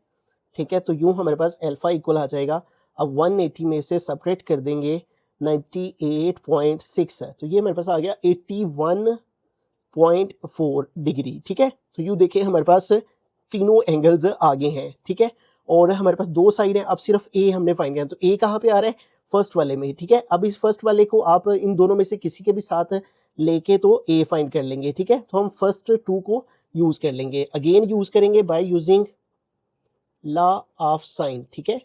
ठीक है। तो यूं हमारे पास अल्फा इक्वल आ जाएगा, अब 180 में से सेपरेट कर देंगे 98.6 है, तो ये मेरे पास आ गया 81.4 डिग्री, ठीक है। तो यूं देखिए हमारे पास तीनों एंगल्स आगे हैं, ठीक है। और हमारे पास दो साइड है, अब सिर्फ ए हमने फाइंड किया, तो ए कहाँ पे आ रहा है फर्स्ट वाले में, ठीक है। अब इस फर्स्ट वाले को आप इन दोनों में से किसी के भी साथ लेके तो ए फाइंड कर लेंगे, ठीक है। तो हम फर्स्ट 2 को यूज कर लेंगे, अगेन यूज करेंगे bye using law of sine, ठीक है।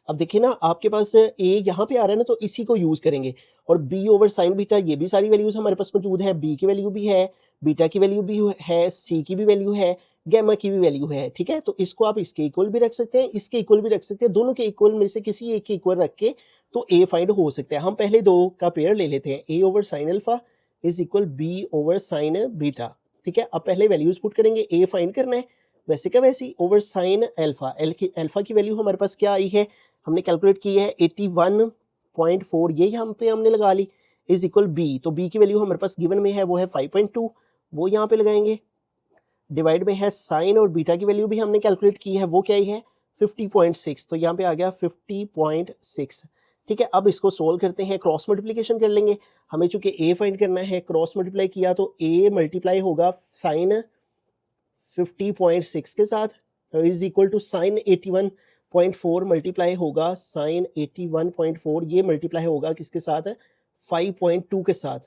अब देखिए ना आपके पास ए यहाँ पे आ रहा है ना, तो इसी को यूज करेंगे, और बी ओवर साइन बीटा ये भी सारी वैल्यूज हमारे पास मौजूद है, बी की वैल्यू भी है, बीटा की वैल्यू भी है, सी की भी वैल्यू है, गैमा की भी वैल्यू है, ठीक है। तो इसको आप इसके इक्वल भी रख सकते हैं, इसके इक्वल भी रख सकते हैं, दोनों के इक्वल में से किसी एक के इक्वल रख के तो ए फाइंड हो सकता है। हम पहले दो का पेयर ले लेते हैं, a over sine alpha is equal B over sine beta, ठीक है। अब पहले वैल्यूज पुट करेंगे, ए फाइंड करना है वैसे का वैसी, ओवर साइन अल्फा, अल्फा की वैल्यू हमारे पास क्या आई है, हमने कैलकुलेट की है 81.4, ये यहाँ पे हमने लगा ली, इज इक्वल बी, तो बी की वैल्यू हमारे पास गिवन में है वो है 5.2, वो यहाँ पे लगाएंगे, डिवाइड में है साइन, और बीटा की वैल्यू भी हमने कैलकुलेट की है, वो क्या ही है 50.6, तो यहाँ पे आ गया 50.6, ठीक है। अब इसको सोल्व करते हैं, क्रॉस मल्टीप्लिकेशन कर लेंगे, हमें चूंकि ए फाइंड करना है, क्रॉस मल्टीप्लाई किया तो ए मल्टीप्लाई होगा साइन 50.6 के साथ, is equal to sine 81.4 multiply होगा साइन 81.4, ये मल्टीप्लाई होगा किसके साथ, 5.2 के साथ,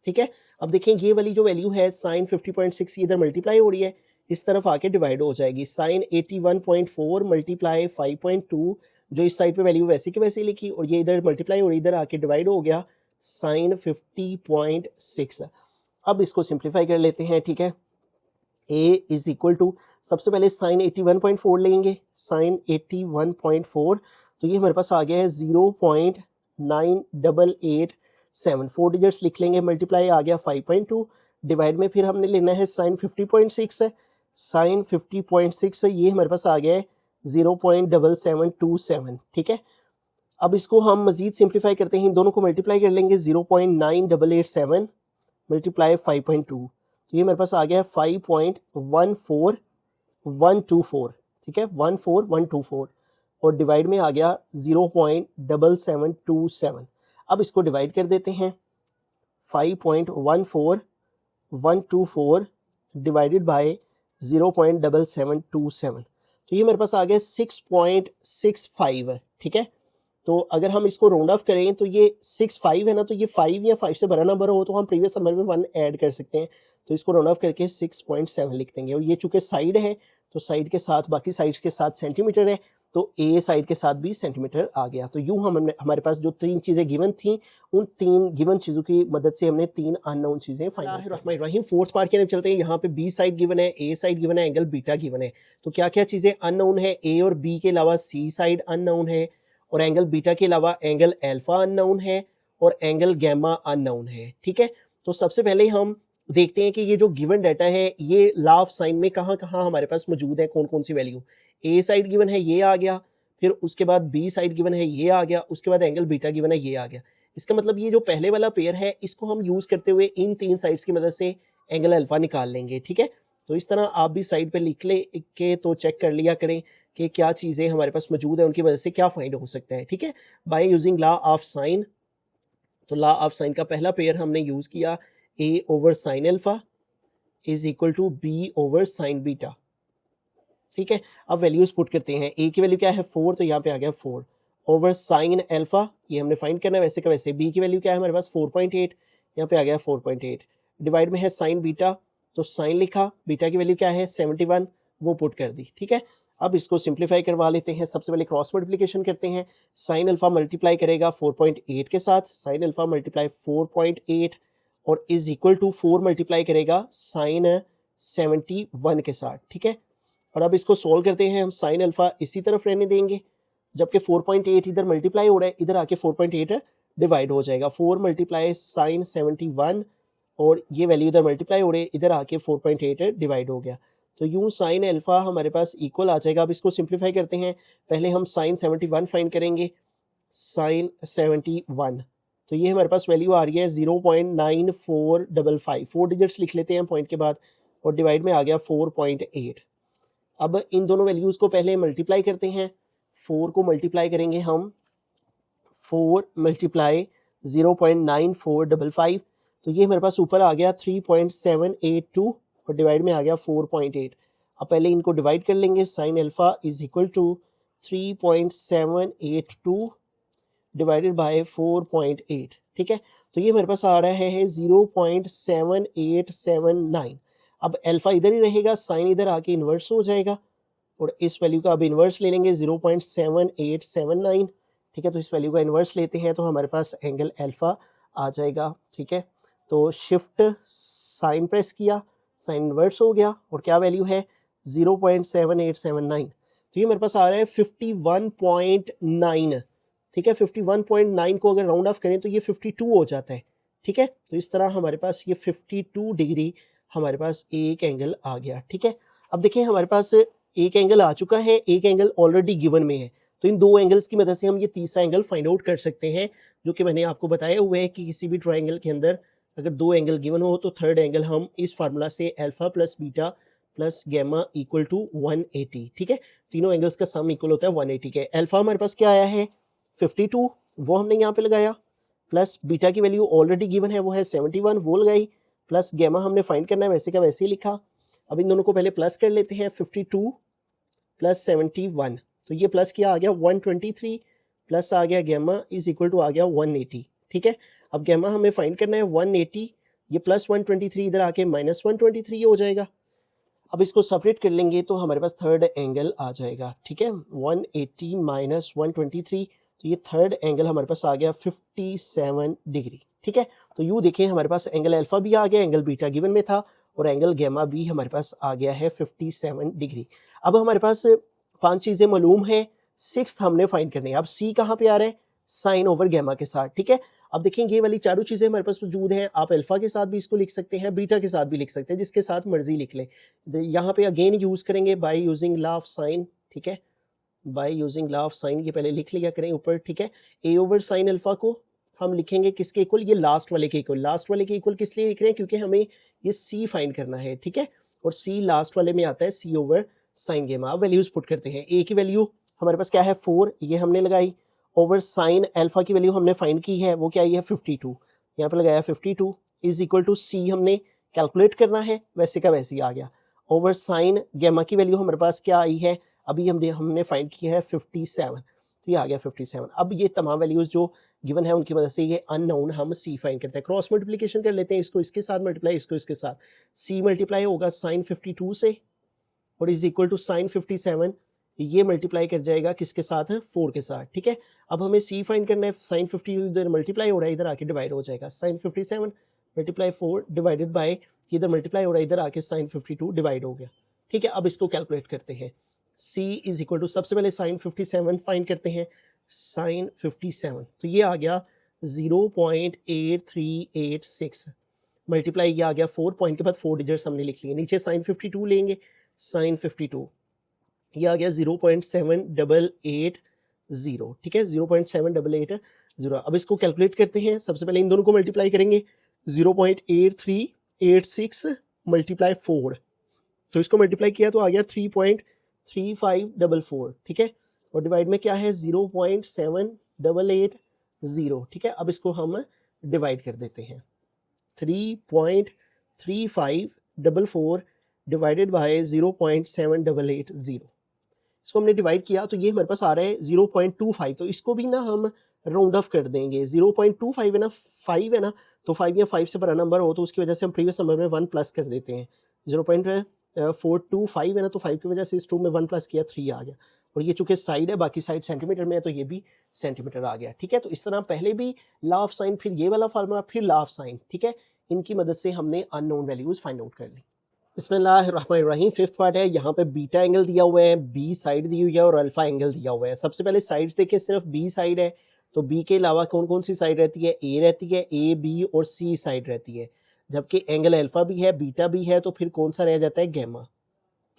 ठीक है। अब देखें ये वाली जो वैल्यू है साइन 50.6 इधर मल्टीप्लाई हो रही है, इस तरफ आके डिवाइड हो जाएगी। साइन 81.4 मल्टीप्लाई 5.2, जो इस साइड पे वैल्यू वैसे की वैसे लिखी और ये इधर मल्टीप्लाई हो रही, इधर आके डिवाइड हो गया साइन 50.6। अब इसको सिंप्लीफाई कर लेते हैं, ठीक है। a इज इक्वल टू, सबसे पहले साइन 81.4 लेंगे, साइन 81.4, तो ये हमारे पास आ गया है 0.9887, 4 डिजिट्स लिख लेंगे, मल्टीप्लाई आ गया 5.2, डिवाइड में फिर हमने लेना है साइन 50.6 है, साइन 50.6 है, ये हमारे पास आ गया है 0.7727, ठीक है। अब इसको हम मजीद सिंप्लीफाई करते हैं, इन दोनों को मल्टीप्लाई कर लेंगे, 0.9887 मल्टीप्लाई 5.2, तो ये मेरे पास आ गया है 5.14124, ठीक है, 14124, और डिवाइड में आ गया 0.7727। अब इसको डिवाइड कर देते हैं, 5.14124 डिवाइडेड बाय 0.7727, तो ये मेरे पास आ गया 6.65, ठीक है। तो अगर हम इसको राउंड ऑफ करें तो ये 65 है ना, तो ये 5 या 5 से बड़ा नंबर हो तो हम प्रीवियस नंबर में 1 ऐड कर सकते हैं, तो इसको राउंड ऑफ करके 6.7 लिख देंगे। और ये चूंकि साइड है तो साइड के साथ, बाकी साइड्स के साथ सेंटीमीटर है, तो ए साइड के साथ भी सेंटीमीटर आ गया। तो यूँ हमारे पास जो 3 चीज़ें गिवन थी, उन 3 गिवन चीज़ों की मदद से हमने 3 अननोन चीज़ें फाइंड रही। फोर्थ पार्ट की तरफ चलते हैं। यहाँ पे बी साइड गिवन है, ए साइड गिवन है, एंगल बीटा गिवन है। तो क्या क्या चीज़ें अननोन है? ए और बी के अलावा सी साइड अननोन है, और एंगल बीटा के अलावा एंगल अल्फा अननोन है, और एंगल गैमा अननोन है, ठीक है। तो सबसे पहले हम देखते हैं कि ये जो गिवन डाटा है ये लॉ ऑफ साइन में कहाँ कहाँ हमारे पास मौजूद है, कौन कौन सी वैल्यू। ए साइड गिवन है, ये आ गया, फिर उसके बाद बी साइड गिवन है, ये आ गया, उसके बाद एंगल बीटा गिवन है, ये आ गया। इसका मतलब ये जो पहले वाला पेयर है इसको हम यूज करते हुए इन 3 साइड्स की मदद से एंगल अल्फा निकाल लेंगे, ठीक है। तो इस तरह आप भी साइड पे लिख ले के तो चेक कर लिया करें कि क्या चीज़ें हमारे पास मौजूद है, उनकी वजह से क्या फाइंड हो सकता है, ठीक है, by using law of sine. तो लॉ ऑफ साइन का पहला पेयर हमने यूज किया, a over sine alpha is equal to b over sine beta, ठीक है। अब वैल्यूज पुट करते हैं, ए की वैल्यू क्या है 4, तो यहाँ पे आ गया 4 ओवर साइन अल्फा, ये हमने फाइंड करना है वैसे का वैसे। बी की वैल्यू क्या है हमारे पास 4.8, यहाँ पे आ गया 4.8, डिवाइड में है साइन बीटा, तो साइन लिखा, बीटा की वैल्यू क्या है 71, वो पुट कर दी, ठीक है। अब इसको सिंप्लीफाई करवा लेते हैं। सबसे पहले क्रॉस मल्टीप्लिकेशन करते हैं, साइन अल्फा मल्टीप्लाई करेगा 4.8 के साथ, साइन अल्फा मल्टीप्लाई 4.8 और इज इक्वल टू 4 मल्टीप्लाई करेगा साइन 71 के साथ, ठीक है। और अब इसको सोल्व करते हैं हम, साइन अल्फा इसी तरफ रहने देंगे, जबकि 4.8 इधर मल्टीप्लाई हो रहा है, इधर आके 4.8 डिवाइड हो जाएगा, 4 मल्टीप्लाई साइन 71 और ये वैल्यू इधर मल्टीप्लाई हो रही है, इधर आके 4.8 डिवाइड हो गया। तो यूं साइन अल्फा हमारे पास इक्वल आ जाएगा। अब इसको सिंप्लीफाई करते हैं, पहले हम साइन 71 फाइंड करेंगे, साइन 71, तो ये हमारे पास वैल्यू आ रही है 0.9455, 4 डिजिट्स लिख लेते हैं पॉइंट के बाद, और डिवाइड में आ गया 4.8। अब इन दोनों वैल्यूज़ को पहले मल्टीप्लाई करते हैं, 4 को मल्टीप्लाई करेंगे हम, 4 मल्टीप्लाई 0.9455, तो ये हमारे पास ऊपर आ गया 3.782 और डिवाइड में आ गया 4.8। अब पहले इनको डिवाइड कर लेंगे, sine alpha is equal to 3.782 divided by 4.8, ठीक है। तो ये मेरे पास आ रहा है 0.7879। अब अल्फा इधर ही रहेगा, साइन इधर आके इन्वर्स हो जाएगा, और इस वैल्यू का अब इन्वर्स ले लेंगे 0.7879, ठीक है। तो इस वैल्यू का इन्वर्स लेते हैं तो हमारे पास एंगल अल्फा आ जाएगा, ठीक है। तो शिफ्ट साइन प्रेस किया, साइन इन्वर्स हो गया, और क्या वैल्यू है 0.7879, तो ये मेरे पास आ रहा है 51.9, ठीक है। 51.9 को अगर राउंड ऑफ करें तो ये 52 हो जाता है, ठीक है। तो इस तरह हमारे पास ये 52 डिग्री हमारे पास एक एंगल आ गया, ठीक है। अब देखिए हमारे पास एक एंगल आ चुका है, एक एंगल ऑलरेडी गिवन में है, तो इन 2 एंगल्स की मदद से हम ये तीसरा एंगल फाइंड आउट कर सकते हैं, जो कि मैंने आपको बताया हुआ है कि किसी भी ट्राइंगल के अंदर अगर 2 एंगल गिवन हो तो थर्ड एंगल हम इस फार्मूला से alpha plus beta plus gamma equal to 180, ठीक है। तीनों एंगल्स का सम इक्वल होता है 180 के। अल्फा हमारे पास क्या आया है 52, वो हमने यहाँ पे लगाया, प्लस बीटा की वैल्यू ऑलरेडी गिवन है वो है 71, वो लगाई, प्लस गैमा हमने फाइंड करना है वैसे का वैसे ही लिखा। अब इन दोनों को पहले प्लस कर लेते हैं, 52 प्लस 71, तो ये प्लस क्या आ गया 123, प्लस आ गया गैमा इज इक्वल टू आ गया 180, ठीक है। अब गैमा हमें फाइंड करना है 180, ये +123 इधर आके -123 हो जाएगा। अब इसको सेपरेट कर लेंगे तो हमारे पास थर्ड एंगल आ जाएगा, ठीक है। 180 माइनस 123, तो ये थर्ड एंगल हमारे पास आ गया 57 डिग्री, ठीक है। तो यूँ देखें हमारे पास एंगल अल्फा भी आ गया, एंगल बीटा गिवन में था, और एंगल गैमा भी हमारे पास आ गया है 57 डिग्री। अब हमारे पास 5 चीज़ें मालूम है, 6th हमने फाइंड करनी है। अब सी कहाँ पे आ रहा है, साइन ओवर गैमा के साथ, ठीक है। अब देखेंगे ये वाली चारों चीज़ें हमारे पास मौजूद हैं। आप अल्फा के साथ भी इसको लिख सकते हैं, बीटा के साथ भी लिख सकते हैं, जिसके साथ मर्जी लिख लें। यहाँ पे अगेन यूज़ करेंगे bye using law of sine, ठीक है। By using law of sign ये पहले लिख लिया करें ऊपर, ठीक है। ए ओवर साइन अल्फा को हम लिखेंगे किसके इक्वल, ये लास्ट वाले के इक्वल। लास्ट वाले के इक्वल किस लिए लिख रहे हैं, क्योंकि हमें ये सी फाइंड करना है, ठीक है। और सी लास्ट वाले में आता है सी ओवर साइन गेमा। अब वैल्यूज पुट करते हैं। ए की वैल्यू हमारे पास क्या है 4, ये हमने लगाई, ओवर साइन अल्फा की वैल्यू हमने फाइंड की है, वो क्या आई है 52, यहाँ पे लगाया 52 इज इक्वल टू सी हमने कैलकुलेट करना है, वैसे का वैसे ही आ गया। ओवर साइन गैमा की वैल्यू हमारे पास क्या आई है, अभी हमने फाइंड की है 57, तो ये आ गया 57। अब ये तमाम वैल्यूज जो गिवन है उनकी मदद से ये अननोन हम सी फाइंड करते हैं। क्रॉस मल्टीप्लिकेशन कर लेते हैं, इसको इसके साथ मल्टीप्लाई, इसको इसके साथ। सी मल्टीप्लाई होगा साइन 52 से और इज इक्वल टू साइन 57, ये मल्टीप्लाई कर जाएगा किसके साथ, 4 के साथ, ठीक है। अब हमें सी फाइंड करना है, साइन 52 इधर मल्टीप्लाई हो रहा है, इधर आके डिवाइड हो जाएगा। साइन 57 मल्टीप्लाई 4 डिवाइडेड बाय, इधर मल्टीप्लाई हो रहा है, इधर आके साइन 52 डिवाइड हो गया, ठीक है। अब इसको कैलकुलेट करते हैं। सी इज इक्वल टू, सबसे पहले साइन 57 फाइंड करते हैं, साइन 57, तो ये आ गया 0.8386 मल्टीप्लाई, ये आ गया 4 पॉइंट के बाद 4 डिजिट्स हमने लिख लिए। नीचे साइन 52 लेंगे, साइन 52 ये आ गया 0.7880, ठीक है, 0.7880। अब इसको कैलकुलेट करते हैं। सबसे पहले इन दोनों को मल्टीप्लाई करेंगे, 0.8386 मल्टीप्लाई 4, तो इसको मल्टीप्लाई किया तो आ गया 3.3544, ठीक है। और डिवाइड में क्या है 0.7880, ठीक है। अब इसको हम डिवाइड कर देते हैं, 3.3544 डिवाइडेड बाय 0.7880, इसको हमने डिवाइड किया तो ये हमारे पास आ रहा है 0.25। तो इसको भी ना हम राउंड ऑफ कर देंगे, 0.25 है ना, 5 है ना, तो 5 या 5 से बड़ा नंबर हो तो उसकी वजह से हम प्रीवियस नंबर में 1 प्लस कर देते हैं। 0.425 है ना, तो 5 की वजह से इस 2 में 1 प्लस किया, 3 आ गया। और ये चूंकि साइड है, बाकी साइड सेंटीमीटर में है, तो ये भी सेंटीमीटर आ गया, ठीक है। तो इस तरह पहले भी लॉ ऑफ साइन, फिर ये वाला फार्मूला, फिर लॉ ऑफ साइन, ठीक है, इनकी मदद से हमने अननोन वैल्यूज फाइंड आउट कर ली। बिस्मिल्लाहिर्रहमानिर्रहीम। फिफ्थ पार्ट है, यहाँ पे बीटा एंगल दिया हुआ है, बी साइड दी हुई है और अल्फा एंगल दिया हुआ है। सबसे पहले साइड्स देखिए, सिर्फ बी साइड है, तो बी के अलावा कौन कौन सी साइड रहती है, ए रहती है, ए बी और सी साइड रहती है। जबकि एंगल अल्फा भी है, बीटा भी है, तो फिर कौन सा रह जाता है, गैमा,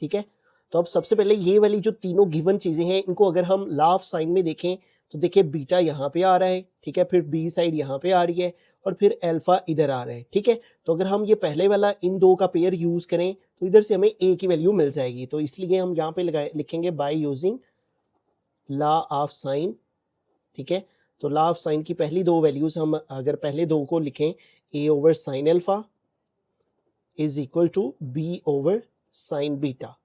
ठीक है। तो अब सबसे पहले ये वाली जो तीनों गिवन चीजें हैं, इनको अगर हम लॉ ऑफ साइन में देखें तो देखिए बीटा यहाँ पे आ रहा है, ठीक है, फिर बी साइड यहाँ पे आ रही है और फिर अल्फा इधर आ रहा है, ठीक है। तो अगर हम ये पहले वाला इन दो का पेयर यूज करें तो इधर से हमें ए की वैल्यू मिल जाएगी। तो इसलिए हम यहाँ पे लिखेंगे bye using law of sine, ठीक है। तो लॉ ऑफ साइन की पहली दो वैल्यूज हम अगर पहले दो को लिखें, a over sine alpha is equal to b over sine beta.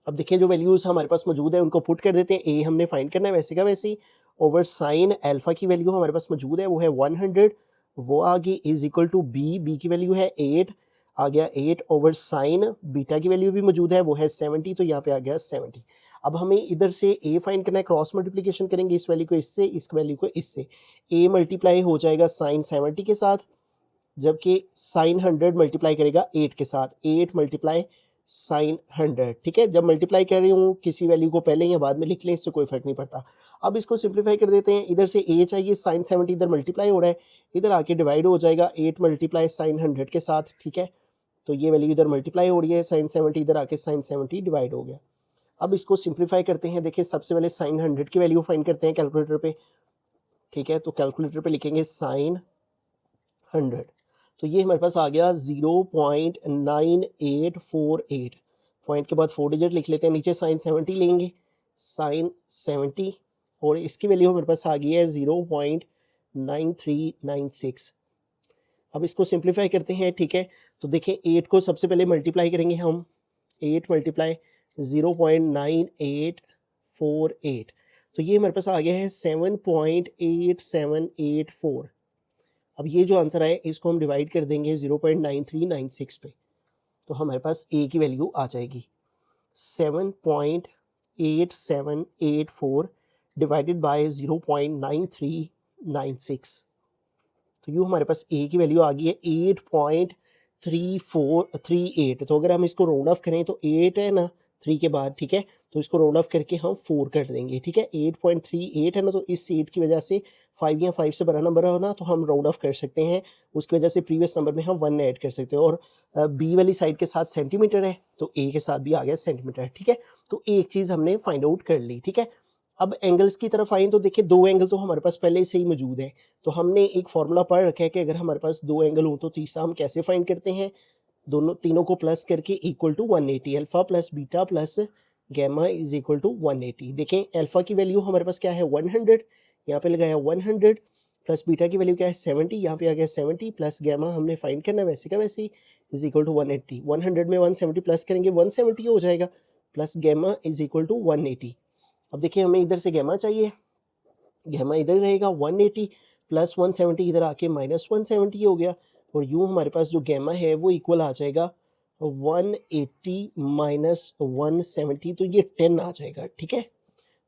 अब देखें जो वैल्यूज हमारे पास मौजूद है उनको पुट कर देते हैं। ए हमने फाइंड करना है वैसे का वैसे ही, ओवर साइन अल्फा की वैल्यू हमारे पास मौजूद है, वो है 100, वो आ गई is equal to B, B की वैल्यू है 8, आ गया 8 ओवर साइन बीटा की वैल्यू भी मौजूद है, वो है 70, तो यहाँ पे आ गया 70। अब हमें इधर से ए फाइंड करना है, क्रॉस मल्टीप्लिकेशन करेंगे इस वैल्यू को इससे, इस वैल्यू को इससे। ए मल्टीप्लाई हो जाएगा साइन 70 के साथ, जबकि साइन 100 मल्टीप्लाई करेगा 8 के साथ, 8 मल्टीप्लाई साइन 100, ठीक है। जब मल्टीप्लाई कर रही हूँ किसी वैल्यू को पहले या बाद में लिख लें, इससे कोई फर्क नहीं पड़ता। अब इसको सिंप्लीफाई कर देते हैं, इधर से ए चाहिए, साइन 70 इधर मल्टीप्लाई हो रहा है, इधर आके डिवाइड हो जाएगा 8 मल्टीप्लाई साइन 100 के साथ, ठीक है। तो ये वैल्यू इधर मल्टीप्लाई हो रही है, साइन 70 इधर आके साइन 70 डिवाइड हो गया। अब इसको सिंप्लीफाई करते हैं, देखिए सबसे पहले साइन 100 की वैल्यू फाइंड करते हैं कैलकुलेटर पे, ठीक है। तो कैलकुलेटर पे लिखेंगे साइन 100, तो ये हमारे पास आ गया 0.9848, पॉइंट के बाद 4 डिजिट लिख लेते हैं, नीचे साइन 70 लेंगे, साइन 70 और इसकी वैल्यू हमारे पास आ गई है 0.9396। अब इसको सिंप्लीफाई करते हैं, ठीक है। तो देखें 8 को सबसे पहले मल्टीप्लाई करेंगे हम, 8 मल्टीप्लाई 0.9848, तो ये हमारे पास आ गया है 7.8784। अब ये जो आंसर आए इसको हम डिवाइड कर देंगे 0.9396 पे, तो हमारे पास ए की वैल्यू आ जाएगी 7.8784 डिवाइडेड बाय 0.9396। तो यूँ हमारे पास ए की वैल्यू आ गई है 8.3438। तो अगर हम इसको राउंड ऑफ करें तो 8 है ना 3 के बाद, ठीक है, तो इसको राउंड ऑफ करके हम 4 कर देंगे, ठीक है। 8.38 है ना, तो इस 8 की वजह से 5 या 5 से बड़ा नंबर है ना, तो हम राउंड ऑफ कर सकते हैं, उसकी वजह से प्रीवियस नंबर में हम 1 ऐड कर सकते हैं। और बी वाली साइड के साथ सेंटीमीटर है तो ए के साथ भी आ गया सेंटीमीटर, ठीक है। तो एक चीज़ हमने फाइंड आउट कर ली, ठीक है। अब एंगल्स की तरफ आए तो देखिए 2 एंगल तो हमारे पास पहले से ही मौजूद है, तो हमने एक फॉर्मूला पढ़ रखा है कि अगर हमारे पास 2 एंगल हो तो तीसरा हम कैसे फाइंड करते हैं, तीनों को प्लस करके equal to 180, alpha plus beta plus gamma is equal to 180। देखें अल्फा की वैल्यू हमारे पास क्या है 100, यहाँ पे लगाया 100, प्लस बीटा की वैल्यू क्या है 70, यहाँ पे आ गया 70, प्लस गैमा हमने फाइंड करना है वैसे का वैसे ही इज इक्वल टू 180। 100 में 170 प्लस करेंगे 170 हो जाएगा, plus gamma is equal to 180। अब देखिए हमें इधर से गैमा चाहिए, गैमा इधर रहेगा 180 प्लस 170 इधर आके माइनस 170 हो गया, और यूँ हमारे पास जो गैमा है वो इक्वल आ जाएगा 180 माइनस 170, तो ये 10 आ जाएगा, ठीक है।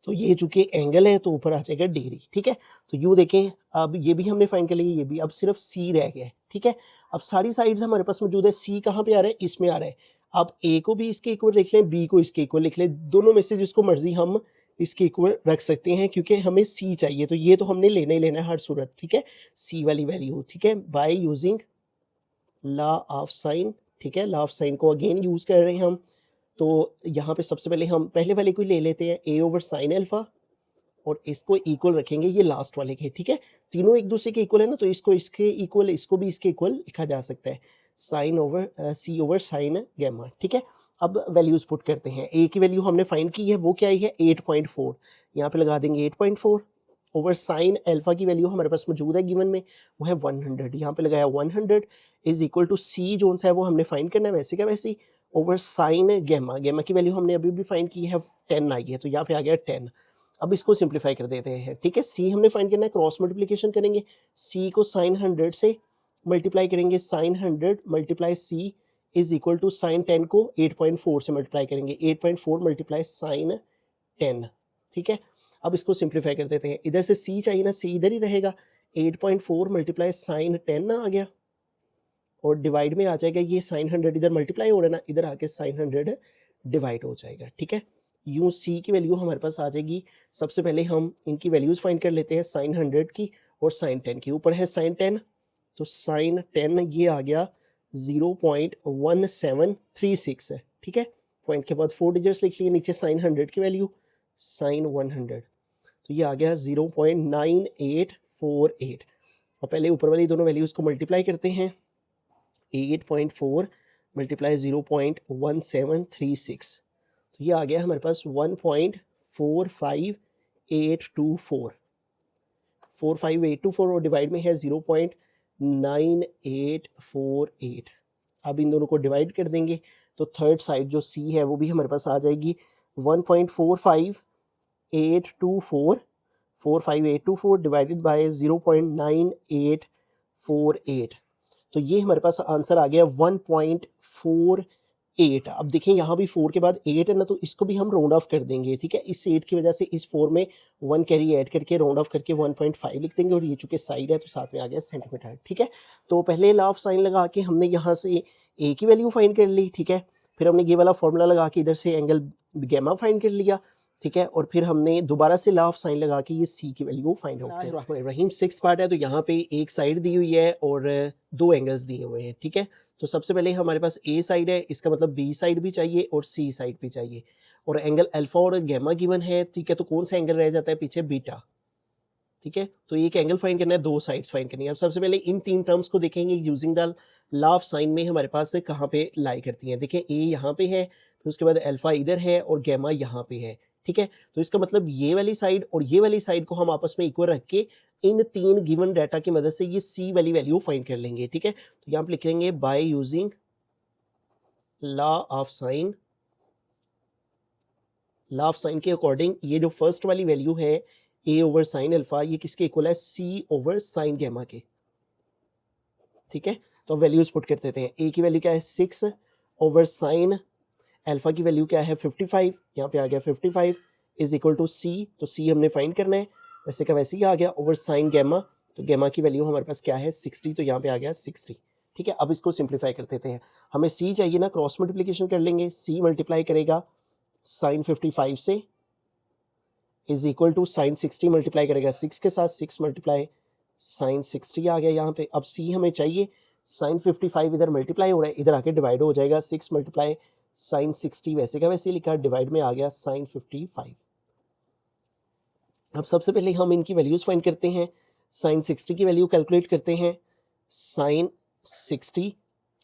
तो ये चूंकि एंगल है तो ऊपर आ जाएगा डिग्री, ठीक है। तो यूँ देखें अब ये भी हमने फाइंड कर लिया, ये भी, अब सिर्फ सी रह गया है, ठीक है। अब सारी साइड्स हमारे पास मौजूद है, सी कहाँ पे आ रहा है, इसमें आ रहा है। आप ए को भी इसके इक्वल लिख लें, बी को इसके इक्वल लिख लें, दोनों में से जिसको मर्जी हम इसके इक्वल रख सकते हैं, क्योंकि हमें सी चाहिए, तो ये तो हमने लेना ही लेना है हर सूरत, ठीक है, सी वाली वैल्यू, ठीक है, by using law of sine, ठीक है। लॉ ऑफ साइन को अगेन यूज कर रहे हैं हम, तो यहाँ पे सबसे पहले हम पहले वाले को ले लेते हैं ए ओवर साइन अल्फा, और इसको इक्वल रखेंगे ये लास्ट वाले के, ठीक है। तीनों एक दूसरे के इक्वल है ना, तो इसको इसके इक्वल, इसको भी इसके इक्वल लिखा जा सकता है, साइन ओवर सी ओवर साइन गैमा, ठीक है। अब वैल्यूज पुट करते हैं, ए की वैल्यू हमने फाइंड की है, वो क्या आई है 8.4, यहाँ पे लगा देंगे 8.4 ओवर साइन अल्फा की वैल्यू हमारे पास मौजूद है गिवन में, वो है 100, यहाँ पे लगाया 100 इज इक्वल टू सी जो सा है वो हमने फाइंड करना है वैसे का वैसे ही, ओवर साइन गैमा, गैमा की वैल्यू हमने अभी भी फाइंड की है 10 आई है, तो यहाँ पे आ गया 10। अब इसको सिंप्लीफाई कर देते हैं, ठीक है। सी हमने फाइंड करना है, क्रॉस मल्टीप्लिकेशन करेंगे, सी को साइन 100 से मल्टीप्लाई करेंगे, sine 100 multiply C is equal to sine 10 को 8.4 से मल्टीप्लाई करेंगे, 8.4 मल्टीप्लाई साइन 10, ठीक है। अब इसको सिंप्लीफाई कर देते हैं, इधर से सी चाहिए ना, सी इधर ही रहेगा, 8.4 मल्टीप्लाई साइन 10 ना आ गया, और डिवाइड में आ जाएगा, ये साइन 100 इधर मल्टीप्लाई हो रहा है ना, इधर आके साइन 100 डिवाइड हो जाएगा, ठीक है। यूँ सी की वैल्यू हमारे पास आ जाएगी, सबसे पहले हम इनकी वैल्यूज फाइंड कर लेते हैं, साइन 100 की और साइन 10 की। ऊपर है साइन 10, तो साइन 10 ये आ गया 0.1736 है, ठीक है। पॉइंट के बाद 4 डिजिट्स लिख लिए, नीचे साइन 100 की वैल्यू, साइन 100, तो ये आ गया 0.9848, और पहले ऊपर वाली दोनों वैल्यूज को मल्टीप्लाई करते हैं, 8.4 मल्टीप्लाई 0.1736, तो ये आ गया हमारे पास 1.45824, 45824, और डिवाइड में है 0.9848। अब इन दोनों को डिवाइड कर देंगे तो थर्ड साइड जो सी है वो भी हमारे पास आ जाएगी 1.45824, 45824 डिवाइडेड बाय 0.9848, तो ये हमारे पास आंसर आ गया 1.48। अब देखें यहाँ भी 4 के बाद 8 है ना, तो इसको भी हम राउंड ऑफ कर देंगे, ठीक है। इस 8 की वजह से इस 4 में 1 कैरी ऐड करके राउंड ऑफ करके 1.5 लिख देंगे, और ये चूंकि साइड है तो साथ में आ गया सेंटीमीटर, ठीक है। तो पहले लॉ ऑफ साइन लगा के हमने यहाँ से ए की वैल्यू फाइंड कर ली, ठीक है। फिर हमने ये वाला फॉर्मूला लगा के इधर से एंगल गैमा फाइंड कर लिया, ठीक है। और फिर हमने दोबारा से लॉ ऑफ साइन लगा के ये सी की वैल्यू फाइंड आउट किया। रहीम 6th पार्ट है, तो यहाँ पे एक साइड दी हुई है और 2 एंगल्स दिए हुए हैं, ठीक है। तो सबसे पहले हमारे पास ए साइड है, इसका मतलब बी साइड भी चाहिए और सी साइड भी चाहिए, और एंगल अल्फा और गैमा गिवन है, ठीक है। तो कौन सा एंगल रह जाता है पीछे, बीटा, ठीक है। तो एक एंगल फाइंड करना है, 2 साइड्स फाइंड करनी है। अब सबसे पहले इन 3 टर्म्स को देखेंगे using the law of sine में हमारे पास कहाँ पे लाई करती हैं। देखें ए यहाँ पे है, फिर उसके बाद अल्फा इधर है और गैमा यहाँ पे है, ठीक है। तो इसका मतलब ये वाली साइड और ये वाली साइड को हम आपस में इक्वल रख के इन 3 गिवन डाटा की मदद से ये सी वाली वैल्यू फाइंड कर लेंगे, ठीक है। तो यहाँ पे लिखेंगे bye using law of sign, law of sign के अकॉर्डिंग ये जो फर्स्ट वाली वैल्यू है ए ओवर साइन अल्फा, ये किसके इक्वल है, सी ओवर साइन गैमा के, ठीक है। तो वैल्यूज पुट कर देते हैं। ए की वैल्यू क्या है 6 ओवर साइन अल्फा की वैल्यू क्या है 55, यहाँ पे आ गया 55 इज इक्वल टू सी, तो सी हमने फाइंड करना है, वैसे का वैसे ही आ गया ओवर साइन गैमा, तो गैमा की वैल्यू हमारे पास क्या है 60, तो यहाँ पे आ गया 60। ठीक है, अब इसको सिंप्लीफाई कर देते हैं। हमें सी चाहिए ना, क्रॉस मल्टीप्लिकेशन कर लेंगे। सी मल्टीप्लाई करेगा साइन 55 से is equal to sine 60 multiply करेगा 6 के साथ, 6 मल्टीप्लाई साइन 60 आ गया यहाँ पे। अब सी हमें चाहिए, साइन 55 इधर मल्टीप्लाई हो रहा है, इधर आके डिवाइड हो जाएगा, 6 मल्टीप्लाई साइन 60 वैसे का वैसे लिखा, डिवाइड में आ गया साइन 55। अब सबसे पहले हम इनकी वैल्यूज फाइंड करते हैं। साइन 60 की वैल्यू कैलकुलेट करते हैं, साइन 60,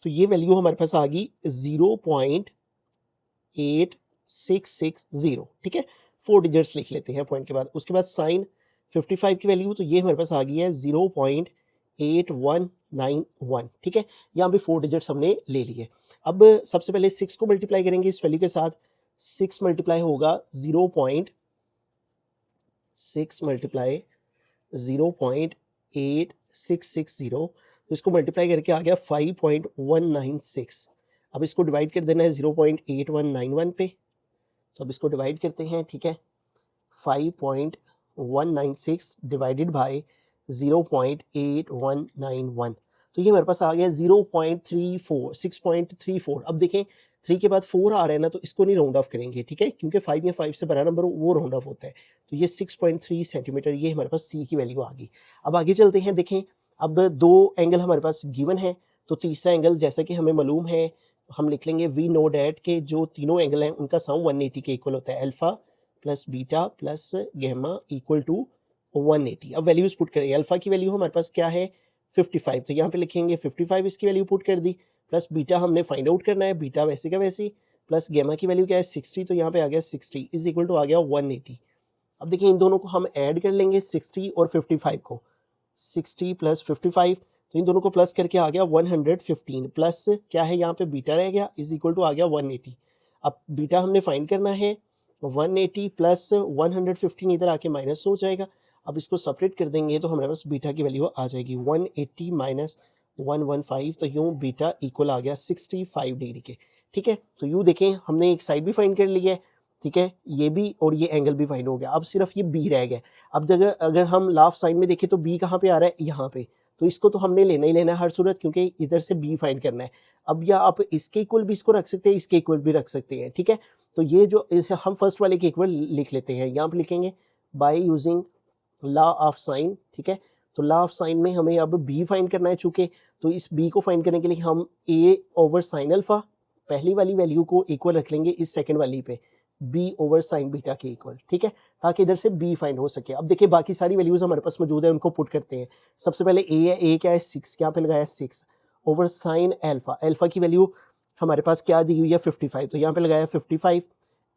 तो ये वैल्यू हमारे पास आ गई 0.8660। ठीक है, 4 डिजिट्स लिख लेते हैं पॉइंट के बाद। उसके बाद साइन 55 की वैल्यू, तो ये हमारे पास आ गई है 0.8191। ठीक है, यहाँ पे 4 डिजिट्स हमने ले लिए। अब सबसे पहले 6 को मल्टीप्लाई करेंगे इस वैल्यू के साथ, 6 मल्टीप्लाई होगा 0.6 मल्टीप्लाई 0.8660, तो इसको मल्टीप्लाई करके आ गया 5.196। अब इसको डिवाइड कर देना है 0.8191 पे, तो अब इसको डिवाइड करते हैं। ठीक है, 5.196 डिवाइडेड बाय 0.8191, तो ये हमारे पास आ गया 0.34 6.34। अब देखें 3 के बाद 4 आ रहा है ना, तो इसको नहीं राउंड ऑफ करेंगे। ठीक है, क्योंकि 5 या 5 से बड़ा नंबर हो वो राउंड ऑफ होता है। तो ये 6.3 सेंटीमीटर, ये हमारे पास सी की वैल्यू आ गई। अब आगे चलते हैं। देखें अब 2 एंगल हमारे पास गिवन है, तो तीसरा एंगल जैसा कि हमें मालूम है, हम लिख लेंगे वी नो डैट के जो तीनों एंगल हैं उनका सम 180 के इक्वल होता है। Alpha plus beta plus gamma equal to 180। अब वैल्यूज पुट करें। अल्फा की वैल्यू हमारे पास क्या है 55, तो यहाँ पे लिखेंगे 55, इसकी वैल्यू पुट कर दी, प्लस बीटा हमने फाइंड आउट करना है, बीटा वैसे का वैसे, प्लस गैमा की वैल्यू क्या है 60, तो यहाँ पे आ गया 60 इज इक्वल टू आ गया 180। अब देखिए इन दोनों को हम ऐड कर लेंगे 60 और 55 को, 60 प्लस 55, तो इन दोनों को प्लस करके आ गया 115, प्लस क्या है यहाँ पे बीटा रह गया इज इक्वल टू आ गया 180। अब बीटा हमने फाइंड करना है, 180 प्लस 115 इधर आके माइनस हो जाएगा। अब इसको सेपरेट कर देंगे तो हमारे पास बीटा की वैल्यू आ जाएगी 180 माइनस 115, तो यूँ बीटा इक्वल आ गया 65 डिग्री के। ठीक है, तो यूँ देखें हमने एक साइड भी फाइंड कर ली है। ठीक है, ये भी और ये एंगल भी फाइंड हो गया। अब सिर्फ ये बी रह गया। अब जगह अगर हम लाफ साइन में देखें तो बी कहाँ पे आ रहा है, यहाँ पे, तो इसको तो हमने लेना ही लेना है हर सूरत, क्योंकि इधर से बी फाइंड करना है। अब या आप इसके इक्वल भी इसको रख सकते हैं, इसके इक्वल भी रख सकते हैं। ठीक है, तो ये जो हम फर्स्ट वाले के इक्वल लिख लेते हैं, यहाँ पे लिखेंगे bye using law of sine. ठीक है, तो लॉ ऑफ साइन में हमें अब बी फाइंड करना है चूंकि, तो इस बी को फाइंड करने के लिए हम ए ओवर साइन अल्फा पहली वाली वैल्यू को इक्वल रख लेंगे इस सेकंड वाली पे, बी ओवर साइन बीटा के इक्वल। ठीक है, ताकि इधर से बी फाइंड हो सके। अब देखिए बाकी सारी वैल्यूज हमारे पास मौजूद है, उनको पुट करते हैं। सबसे पहले ए है, ए क्या है 6, यहाँ पे लगाया 6 ओवर साइन अल्फा, अल्फा की वैल्यू हमारे पास क्या दी हुई है 55, तो यहाँ पे लगाया 55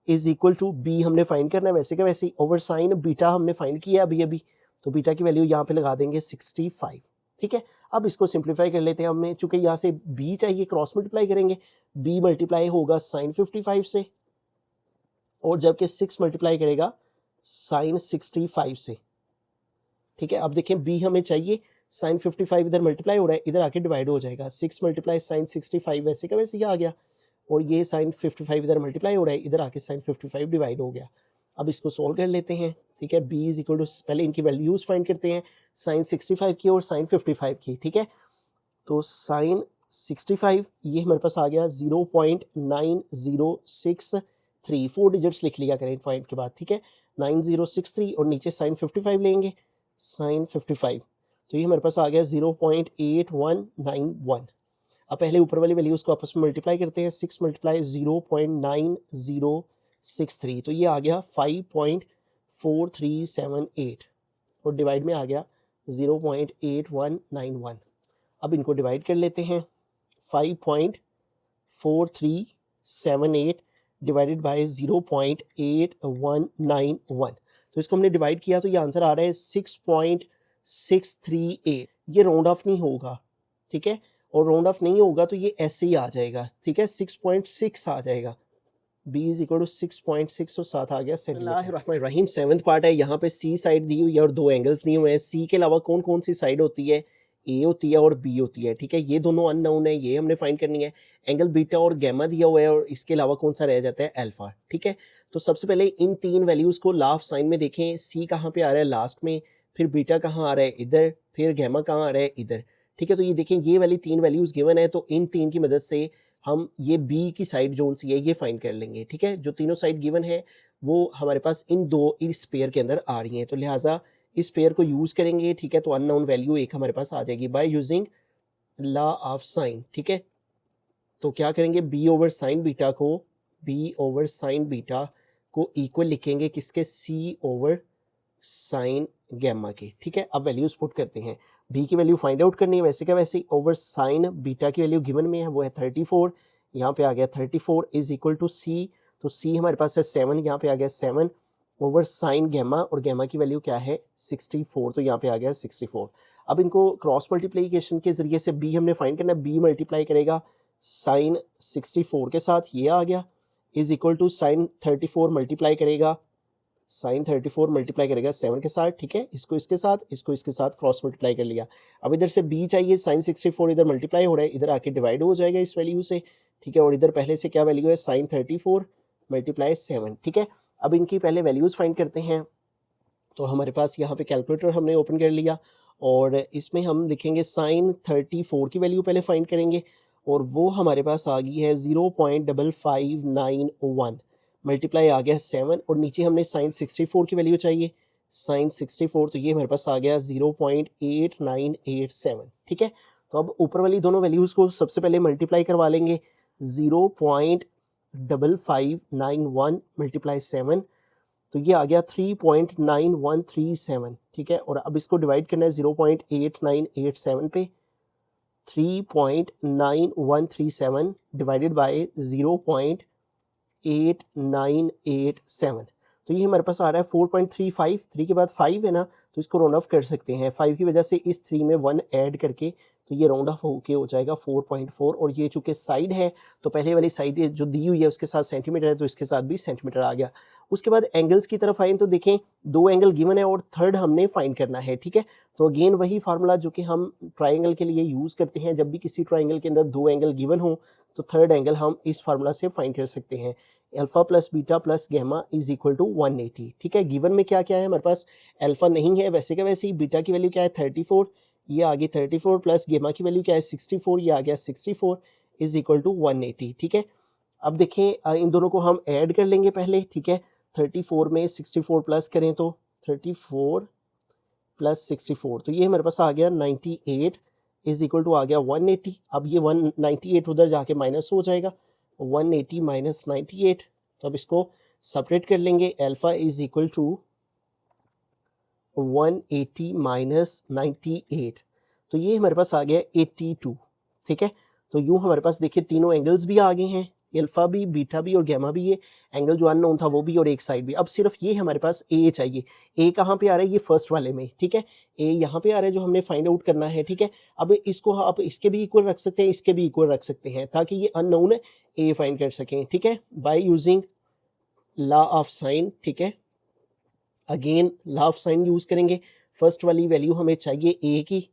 इज इक्वल टू बी हमने फाइंड करना है वैसे का वैसे, ओवर साइन बीटा हमने फाइंड किया अभी अभी, तो बीटा की वैल्यू यहाँ पे लगा देंगे 65। ठीक है, अब इसको सिंप्लीफाई कर लेते हैं। हमें चूंकि यहाँ से बी चाहिए, क्रॉस मल्टीप्लाई करेंगे, बी मल्टीप्लाई होगा साइन 55 से, और जबकि 6 मल्टीप्लाई करेगा साइन 65 से। ठीक है, अब देखें बी हमें चाहिए, साइन 55 इधर मल्टीप्लाई हो रहा है, इधर आके डिवाइड हो जाएगा, 6 मल्टीप्लाई साइन 65 वैसे का वैसे ही आ गया, और ये साइन 55 इधर मल्टीप्लाई हो रहा है, इधर आके साइन 55 डिवाइड हो गया। अब इसको सोल्व कर लेते हैं। ठीक है, बी इज इक्वल टू, पहले इनकी वैल्यूज फाइंड करते हैं, साइन 65 की और साइन 55 की। ठीक है, तो साइन 65 ये हमारे पास आ गया 0.9063, 4 डिजिट्स लिख लिया करें पॉइंट के बाद। ठीक है, 9063 और नीचे साइन 55 लेंगे, साइन 55, तो ये हमारे पास आ गया 0.8191। अब पहले ऊपर वाली वैल्यूज को आपस में मल्टीप्लाई करते हैं, 6 मल्टीप्लाई 0.9063, तो ये आ गया 5.4378, और डिवाइड में आ गया 0.8191। अब इनको डिवाइड कर लेते हैं, 5.4378 डिवाइडेड बाय 0.8191, तो इसको हमने डिवाइड किया तो ये आंसर आ रहा है 6.638। ये राउंड ऑफ नहीं होगा। ठीक है, और राउंड ऑफ नहीं होगा तो ये ऐसे ही आ जाएगा। ठीक है, 6.6 आ जाएगा, b इज इक्वल टू 6.6 और साथ आ गया सेंटीमीटर। रहीम 7th पार्ट है, यहाँ पे सी साइड दी हुई है और 2 एंगल्स दिए हुए हैं। सी के अलावा कौन कौन सी साइड होती है, ए होती है और बी होती है, ठीक है। ये दोनों अननोन है, ये हमने फाइंड करनी है। एंगल बीटा और गैमा दिया हुआ है और इसके अलावा कौन सा रह जाता है, अल्फा, ठीक है। तो सबसे पहले इन तीन वैल्यूज़ को लॉ ऑफ साइन में देखें, सी कहाँ पे आ रहा है लास्ट में, फिर बीटा कहाँ आ रहा है इधर, फिर गैमा कहाँ आ रहा है इधर, ठीक है। तो ये देखें ये वाली तीन वैल्यूज़ गिवन है, तो इन तीन की मदद से हम ये बी की साइड जोन सी है ये फाइंड कर लेंगे, ठीक है। जो तीनों साइड गिवन है वो हमारे पास इन दो इस पेयर के अंदर आ रही हैं, तो लिहाजा इस पेयर को यूज़ करेंगे, ठीक है। तो अननोन वैल्यू एक हमारे पास आ जाएगी bye using law of sine, ठीक है। तो क्या करेंगे, बी ओवर साइन बीटा को इक्वल लिखेंगे किसके, सी ओवर साइन गैमा के, ठीक है। अब वैल्यूज पुट करते हैं, बी की वैल्यू फाइंड आउट करनी है, वैसे क्या वैसे ओवर साइन बीटा की वैल्यू गिवन में है वो है 34, यहाँ पे आ गया 34 इज इक्वल टू सी, तो सी हमारे पास है 7, यहाँ पे आ गया 7 ओवर साइन गैमा, और गैमा की वैल्यू क्या है 64, तो यहाँ पे आ गया 64। अब इनको क्रॉस मल्टीप्लिकेशन के जरिए से बी हमने फाइंड करना है, बी मल्टीप्लाई करेगा साइन 64 के साथ, ये आ गया is equal to sine 34 multiply करेगा साइन 34 मल्टीप्लाई करेगा 7 के साथ, ठीक है। इसको इसके साथ, इसको इसके साथ क्रॉस मल्टीप्लाई कर लिया। अब इधर से b चाहिए, साइन 64 इधर मल्टीप्लाई हो रहा है, इधर आके डिवाइड हो जाएगा इस वैल्यू से, ठीक है। और इधर पहले से क्या वैल्यू है, साइन 34 मल्टीप्लाई 7, ठीक है। अब इनकी पहले वैल्यूज़ फाइंड करते हैं। तो हमारे पास यहाँ पे कैलकुलेटर हमने ओपन कर लिया और इसमें हम लिखेंगे साइन 34 की वैल्यू पहले फाइंड करेंगे, और वो हमारे पास आ गई है 0.5591 मल्टीप्लाई आ गया 7, और नीचे हमने साइन 64 की वैल्यू चाहिए, साइन 64, तो ये हमारे पास आ गया 0.8987, ठीक है। तो अब ऊपर वाली दोनों वैल्यूज़ को सबसे पहले मल्टीप्लाई करवा लेंगे, 0.5591 मल्टीप्लाई 7, तो ये आ गया 3.9137, ठीक है। और अब इसको डिवाइड करना है 0.8987 पे, 3.9137 डिवाइडेड बाय 0.8987, तो ये हमारे पास आ रहा है 4.35, 3 के बाद 5 है ना, तो इसको राउंड ऑफ कर सकते हैं, 5 की वजह से इस 3 में 1 ऐड करके, तो ये राउंड ऑफ होके हो जाएगा 4.4, और ये चूंकि साइड है तो पहले वाली साइड जो दी हुई है उसके साथ सेंटीमीटर है, तो इसके साथ भी सेंटीमीटर आ गया। उसके बाद एंगल्स की तरफ आए तो देखें दो एंगल गिवन है और थर्ड हमने फाइंड करना है, ठीक है। तो अगेन वही फार्मूला जो कि हम ट्राइंगल के लिए यूज़ करते हैं, जब भी किसी ट्राइंगल के अंदर दो एंगल गिवन हो तो थर्ड एंगल हम इस फार्मूला से फाइंड कर सकते हैं, alpha plus beta plus gamma is equal to 180, ठीक है। गिवन में क्या क्या है हमारे पास, अल्फा नहीं है वैसे क्या वैसे ही, बीटा की वैल्यू क्या है 34, ये आ गई 34, प्लस गेमा की वैल्यू क्या है 64, ये आ गया 64 इज इक्वल टू 180, ठीक है। अब देखें इन दोनों को हम ऐड कर लेंगे पहले, ठीक है। 34 में 64 प्लस करें तो 34 प्लस 64, तो ये हमारे पास आ गया 98 इज इक्वल टू आ गया 180। अब ये 198 उधर जाके माइनस हो जाएगा, 180 माइनस 98, तो अब इसको सेपरेट कर लेंगे, alpha is equal to 180 minus 98, तो ये हमारे पास आ गया 82, ठीक है। तो यूँ हमारे पास देखिए तीनों एंगल्स भी आ गए हैं, अल्फा भी, बीटा भी और गैमा भी, ये एंगल जो अननोन था वो भी, और एक साइड भी। अब सिर्फ ये हमारे पास ए चाहिए, ए कहाँ पे आ रहा है, ये फर्स्ट वाले में, ठीक है। ए यहाँ पे आ रहा है जो हमने फाइंड आउट करना है, ठीक है। अब इसको आप इसके भी इक्वल रख सकते हैं, इसके भी इक्वल रख सकते हैं, ताकि ये अननोन है ए फाइंड कर सकें, ठीक है, by using law of sine, ठीक है। Again law of sign use करेंगे, फर्स्ट वाली वैल्यू हमें चाहिए ए की,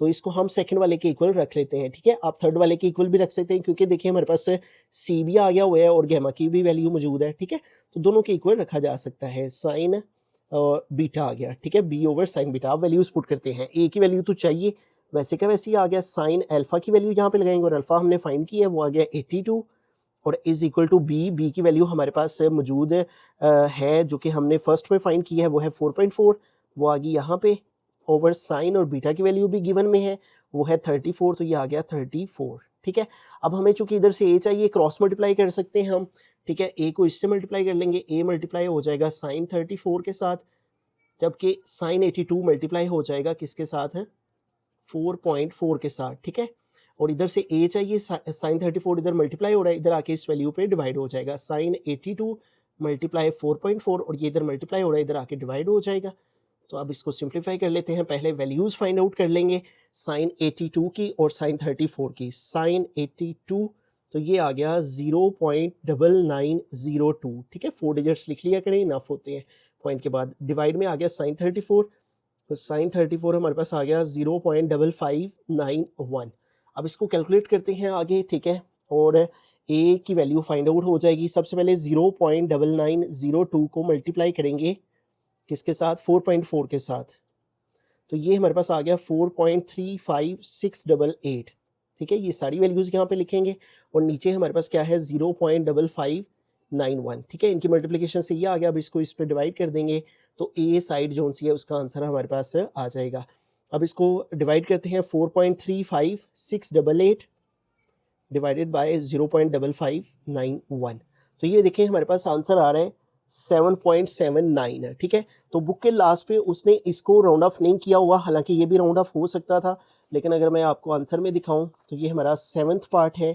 तो इसको हम सेकंड वाले के इक्वल रख लेते हैं, ठीक है। आप थर्ड वाले के इक्वल भी रख सकते हैं, क्योंकि देखिए हमारे पास सी भी आ गया हुआ है और गैमा की भी वैल्यू मौजूद है, ठीक है। तो दोनों के इक्वल रखा जा सकता है, साइन और बीटा आ गया, ठीक है, बी ओवर साइन बीटा। आप वैल्यूज पुट करते हैं, ए की वैल्यू तो चाहिए वैसे क्या वैसे ही आ गया, साइन अल्फा की वैल्यू यहाँ पे लगाएंगे, और अल्फा हमने फाइंड की है वो आ गया 82, और इज इक्वल टू बी की वैल्यू हमारे पास मौजूद है जो कि हमने फर्स्ट में फाइंड की है, वो है 4.4, वो आ गई यहाँ पे, ओवर साइन और बीटा की वैल्यू भी गिवन में है वो है 34, तो ये आ गया 34, ठीक है। अब हमें चूंकि इधर से ए चाहिए, क्रॉस मल्टीप्लाई कर सकते हैं हम, ठीक है। ए को इससे मल्टीप्लाई कर लेंगे, ए मल्टीप्लाई हो जाएगा साइन 34 के साथ, जबकि साइन 82 मल्टीप्लाई हो जाएगा किसके साथ है, 4.4 के साथ, ठीक है। और इधर से ए चाहिए, साइन 34 इधर मल्टीप्लाई हो रहा है, इधर आके इस वैल्यू पे डिवाइड हो जाएगा, साइन 82 मल्टीप्लाई 4.4, और ये इधर मल्टीप्लाई हो रहा है, इधर आके डिवाइड हो जाएगा। तो अब इसको सिंप्लीफाई कर लेते हैं, पहले वैल्यूज फाइंड आउट कर लेंगे साइन 82 की और साइन 34 की। साइन 82 तो ये आ गया 0.9902, ठीक है, 4 डिजिट्स लिख लिया करें, इनफ होते हैं पॉइंट के बाद। डिवाइड में आ गया साइन 34, तो साइन 34 हमारे पास आ गया 0.5591। अब इसको कैलकुलेट करते हैं आगे, ठीक है, और ए की वैल्यू फाइंड आउट हो जाएगी। सबसे पहले 0.9902 को मल्टीप्लाई करेंगे किसके साथ, 4.4 के साथ, तो ये हमारे पास आ गया 4.35688। ठीक है, ये सारी वैल्यूज़ यहाँ पे लिखेंगे और नीचे हमारे पास क्या है 0.5591। ठीक है, इनकी मल्टीप्लिकेशन से ये आ गया। अब इसको इस पर डिवाइड कर देंगे तो ए साइड जो सी है उसका आंसर हमारे पास आ जाएगा। अब इसको डिवाइड करते हैं 4.35688 डिवाइडेड बाय 0.5591। तो ये देखें हमारे पास आंसर आ रहा है 7.79 है। ठीक है, तो बुक के लास्ट पे उसने इसको राउंड ऑफ नहीं किया हुआ, हालांकि ये भी राउंड ऑफ हो सकता था, लेकिन अगर मैं आपको आंसर में दिखाऊं तो ये हमारा 7th पार्ट है।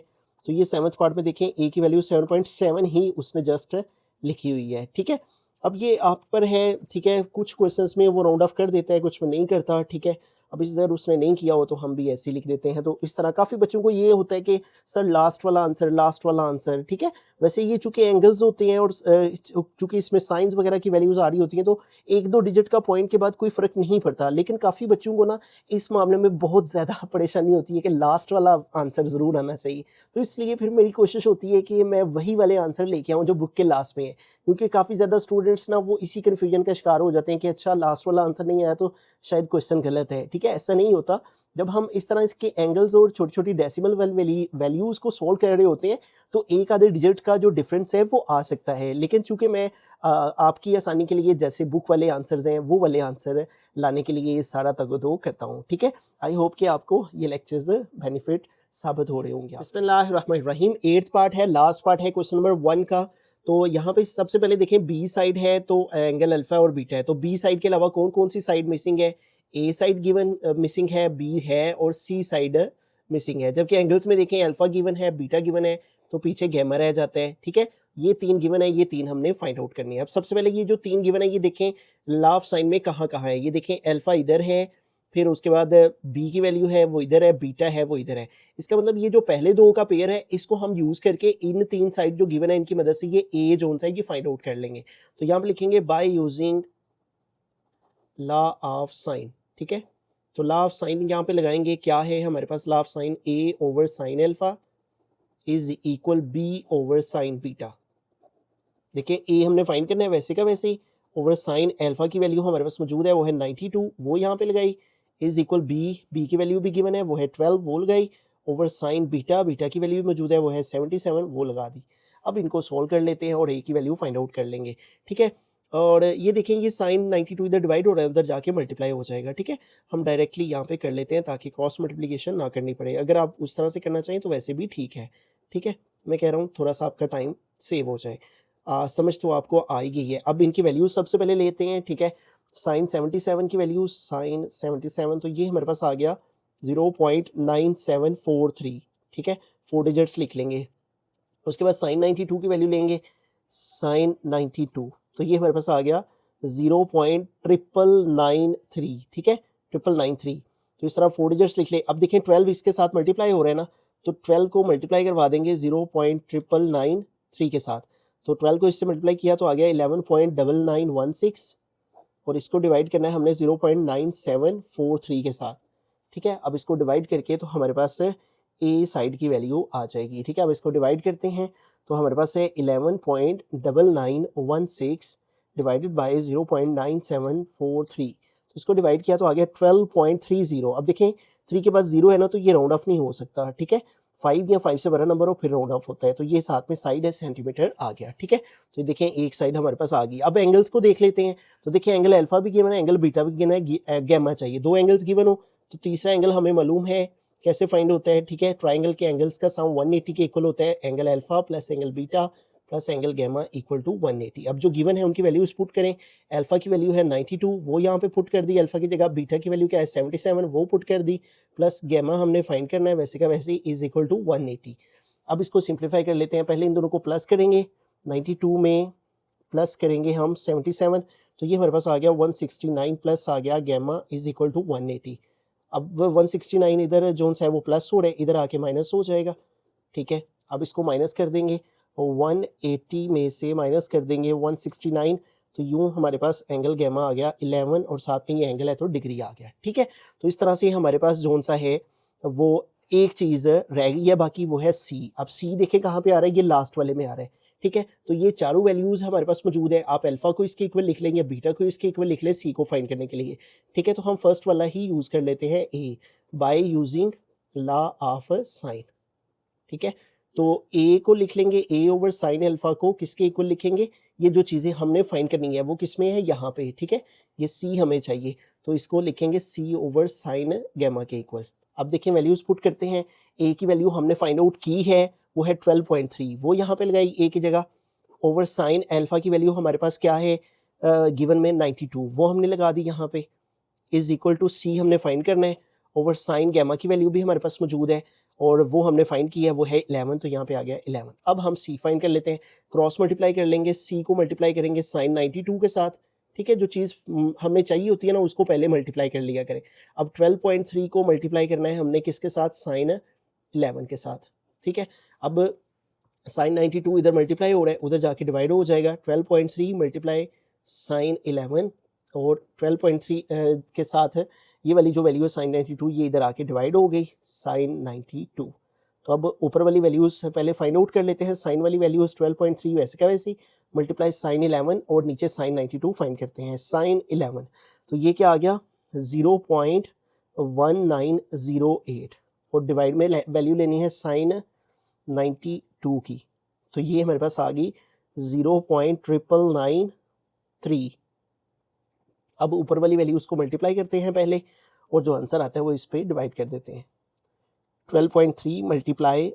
तो ये 7th पार्ट में देखें ए की वैल्यू 7.7 ही उसने जस्ट लिखी हुई है। ठीक है, अब ये आप पर है। ठीक है, कुछ क्वेश्चंस में वो राउंड ऑफ कर देता है, कुछ में नहीं करता। ठीक है, अब इस तरह उसने नहीं किया हो तो हम भी ऐसे ही लिख देते हैं। तो इस तरह काफ़ी बच्चों को ये होता है कि सर लास्ट वाला आंसर, लास्ट वाला आंसर। ठीक है, वैसे ये चूंकि एंगल्स होते हैं और चूंकि इसमें साइंस वगैरह की वैल्यूज आ रही होती हैं तो एक दो डिजिट का पॉइंट के बाद कोई फ़र्क नहीं पड़ता, लेकिन काफ़ी बच्चों को ना इस मामले में बहुत ज़्यादा परेशानी होती है कि लास्ट वाला आंसर ज़रूर आना चाहिए। तो इसलिए फिर मेरी कोशिश होती है कि मैं वही वाले आंसर लेके आऊँ जो बुक के लास्ट में है, क्योंकि काफ़ी ज़्यादा स्टूडेंट्स ना वो इसी कन्फ्यूजन का शिकार हो जाते हैं कि अच्छा लास्ट वाला आंसर नहीं आया तो शायद क्वेश्चन गलत है। ठीक है, ऐसा नहीं होता। जब हम इस तरह इसके एंगल्स और छोटी छोटी डेसिमल वैल्यूज को सॉल्व कर रहे होते हैं तो एक आधे डिजिट का जो डिफरेंस है वो आ सकता है, लेकिन चूंकि मैं आपकी आसानी के लिए जैसे बुक वाले आंसर्स हैं वो वाले आंसर लाने के लिए ये सारा तगदो करता हूँ। ठीक है, आई होप कि आपको ये लेक्चर्स बेनिफिट साबित हो रहे होंगे। बिस्मिल्लाहिर्रहमानिर्रहीम, 8th पार्ट है, लास्ट पार्ट है क्वेश्चन नंबर 1 का। तो यहाँ पे सबसे पहले देखें बी साइड है तो एंगल अल्फा और बीटा है। तो बी साइड के अलावा कौन कौन सी साइड मिसिंग है, ए साइड गिवन मिसिंग है, बी है और सी साइड मिसिंग है। जबकि एंगल्स में देखें अल्फा गिवन है, बीटा गिवन है, तो पीछे गैमा रह जाता है। ठीक है, ये 3 गिवन है, ये 3 हमने फाइंड आउट करनी है। अब सबसे पहले ये जो 3 गिवन है ये देखें लाफ साइन में कहाँ कहाँ है। ये देखें अल्फा इधर है, फिर उसके बाद बी की वैल्यू है वो इधर है, बीटा है वो इधर है। इसका मतलब ये जो पहले दो का पेयर है इसको हम यूज करके इन 3 साइड जो गिवन है इनकी मदद से ये ए जोन सा है ये फाइंड आउट कर लेंगे। तो यहाँ पे लिखेंगे bye using law of sine. ठीक है, तो लॉ ऑफ साइन यहाँ पे लगाएंगे, क्या है हमारे पास law of sine, a over sine alpha is equal B over sine beta. देखिए ए हमने फाइंड करना है वैसे का वैसे ही, ओवर साइन अल्फा की वैल्यू हमारे पास मौजूद है वो है 92, वो यहाँ पे लगाई, इज इक्वल बी की वैल्यू भी गिवन है वो है 12, वो लगाई, ओवर साइन बीटा की वैल्यू भी मौजूद है वो है 77, वो लगा दी। अब इनको सॉल्व कर लेते हैं और ए की वैल्यू फाइंड आउट कर लेंगे। ठीक है, और ये देखें ये साइन 92 इधर डिवाइड हो रहा है, उधर जाके मल्टीप्लाई हो जाएगा। ठीक है, हम डायरेक्टली यहाँ पे कर लेते हैं ताकि क्रॉस मल्टीप्लिकेशन ना करनी पड़े। अगर आप उस तरह से करना चाहें तो वैसे भी ठीक है। ठीक है, मैं कह रहा हूँ थोड़ा सा आपका टाइम सेव हो जाए। समझ तो आपको आ ही गई है। अब इनकी वैल्यूज सबसे पहले लेते हैं। ठीक है, साइन 77 की वैल्यू, साइन 77 तो ये हमारे पास आ गया 0.9743। ठीक है, 4 डिजिट्स लिख लेंगे। उसके बाद साइन 92 की वैल्यू लेंगे, साइन 92 तो ये हमारे पास आ गया 0.993। ठीक है, 993, तो इस तरह 4 डिजिट्स लिख ले। अब देखें 12 इसके साथ मल्टीप्लाई हो रहे हैं ना, तो 12 को मल्टीप्लाई करवा देंगे 0.993 के साथ। तो 12 को इससे मल्टीप्लाई किया तो आ गया 11.9916 और इसको डिवाइड करना है हमने 0.9743 के साथ। ठीक है, अब इसको डिवाइड करके तो हमारे पास ए साइड की वैल्यू आ जाएगी। ठीक है, अब इसको डिवाइड करते हैं तो हमारे पास है 11.9916 डिवाइडेड बाय 0.9743। तो इसको डिवाइड किया तो आ गया 12.30। अब देखें 3 के बाद 0 है ना तो ये राउंड ऑफ नहीं हो सकता। ठीक है, 5 या 5 से बड़ा नंबर हो फिर राउंड ऑफ होता है, तो ये साथ में साइड है सेंटीमीटर आ गया। ठीक है, तो देखें एक साइड हमारे पास आ गई। अब एंगल्स को देख लेते हैं। तो देखिए एंगल अल्फा भी गिवन है, एंगल बीटा भी गिवन है, गैमा चाहिए। 2 एंगल्स गिवन हो तो तीसरा एंगल हमें मालूम है कैसे फाइंड होता है। ठीक है, ट्राइंगल के एंगल्स का सम 180 के इक्वल होता है, angle alpha plus angle beta plus angle gamma equal to 180। अब जो गिवन है उनकी वैल्यूज पुट करें। अल्फा की वैल्यू है 92, वो यहाँ पे पुट कर दी अल्फा की जगह। बीटा की वैल्यू क्या है 77, वो पुट कर दी, प्लस गैमा हमने फाइंड करना है वैसे का वैसे इज इक्वल टू 180। अब इसको सिंप्लीफाई कर लेते हैं। पहले इन दोनों को प्लस करेंगे, 92 में प्लस करेंगे हम 77, तो ये हमारे पास आ गया 169 प्लस आ गया गैमा इज इक्वल टू 180। अब 169 इधर जोन सा है वो प्लस हो रहा है, इधर आके माइनस हो जाएगा। ठीक है, अब इसको माइनस कर देंगे और 180 में से माइनस कर देंगे 169 तो यूँ हमारे पास एंगल गैमा आ गया 11 और साथ में ये एंगल है तो डिग्री आ गया, ठीक है। तो इस तरह से हमारे पास जोन सा है वो एक चीज़ रह गई है बाकी, वो है सी। अब सी देखें कहाँ पे आ रहा है, ये लास्ट वाले में आ रहा है, ठीक है। तो ये चारों वैल्यूज़ हमारे पास मौजूद है। आप अल्फा को इसके इक्वल लिख लेंगे, बीटा को इसके इक्वल लिख लें सी को फाइंड करने के लिए, ठीक है। तो हम फर्स्ट वाला ही यूज़ कर लेते हैं a, by using law of sine, ठीक है। तो ए को लिख लेंगे, ए ओवर साइन अल्फा को किसके इक्वल लिखेंगे, ये जो चीज़ें हमने फाइंड करनी है वो किस में है, यहाँ पे, ठीक है। ये सी हमें चाहिए तो इसको लिखेंगे सी ओवर साइन गैमा के इक्वल। अब देखिए वैल्यूज़ पुट करते हैं। ए की वैल्यू हमने फाइंड आउट की है, वो है 12.3, वो यहाँ पे लगाई ए की जगह। ओवर साइन अल्फा की वैल्यू हमारे पास क्या है गिवन में 92, वो हमने लगा दी यहाँ पे। इज इक्वल टू सी हमने फाइंड करना है। ओवर साइन गैमा की वैल्यू भी हमारे पास मौजूद है और वो हमने फाइंड की है, वो है 11, तो यहाँ पे आ गया 11। अब हम सी फाइंड कर लेते हैं, क्रॉस मल्टीप्लाई कर लेंगे, सी को मल्टीप्लाई करेंगे साइन 92 के साथ, ठीक है। जो चीज़ हमें चाहिए होती है ना उसको पहले मल्टीप्लाई कर लिया करें। अब 12.3 को मल्टीप्लाई करना है हमने किसके साथ, साइन 11 के साथ, ठीक है। अब साइन 92 इधर मल्टीप्लाई हो रहा है, उधर जाके डिवाइड हो जाएगा। 12.3 मल्टीप्लाई साइन 11 और 12.3 के साथ ये वाली जो वैल्यू है साइन 92, ये इधर आके डिवाइड हो गई साइन 92। तो अब ऊपर वाली वैल्यूज़ पहले फाइंड आउट कर लेते हैं। साइन वाली वैल्यूज़ 12.3 वैसे का वैसे ही, मल्टीप्लाई साइन 11 और नीचे साइन 92 फाइंड करते हैं। साइन 11 तो ये क्या आ गया 0.1908 और डिवाइड में वैल्यू लेनी है साइन 92 की, तो ये हमारे पास आ गई 0.993। अब ऊपर वाली वैल्यू उसको मल्टीप्लाई करते हैं पहले और जो आंसर आता है वो इस पे डिवाइड कर देते हैं। 12.3 मल्टीप्लाई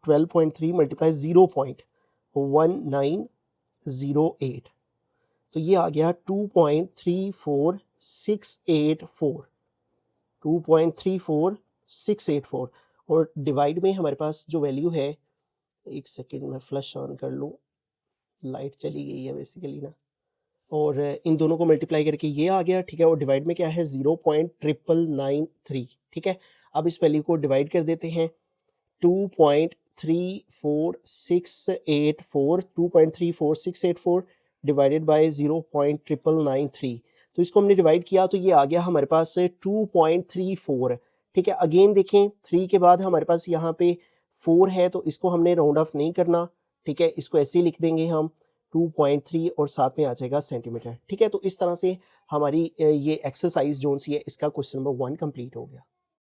12.3 मल्टीप्लाई 0.1908, तो ये आ गया 2.34684 और डिवाइड में हमारे पास जो वैल्यू है, एक सेकेंड में फ्लश ऑन कर लूँ, लाइट चली गई है बेसिकली ना, और इन दोनों को मल्टीप्लाई करके ये आ गया, ठीक है। और डिवाइड में क्या है 0.993, ठीक है। अब इस वैल्यू को डिवाइड कर देते हैं 2.34684 डिवाइडेड बाय 0.993, तो इसको हमने डिवाइड किया तो ये आ गया हमारे पास 2.34, ठीक है। अगेन देखें 3 के बाद हमारे पास यहाँ पे 4 है तो इसको हमने राउंड ऑफ नहीं करना, ठीक है। इसको ऐसे ही लिख देंगे हम 2.3 और साथ में आ जाएगा सेंटीमीटर, ठीक है। तो इस तरह से हमारी ये एक्सरसाइज जोन सी है इसका क्वेश्चन नंबर 1 कंप्लीट हो गया।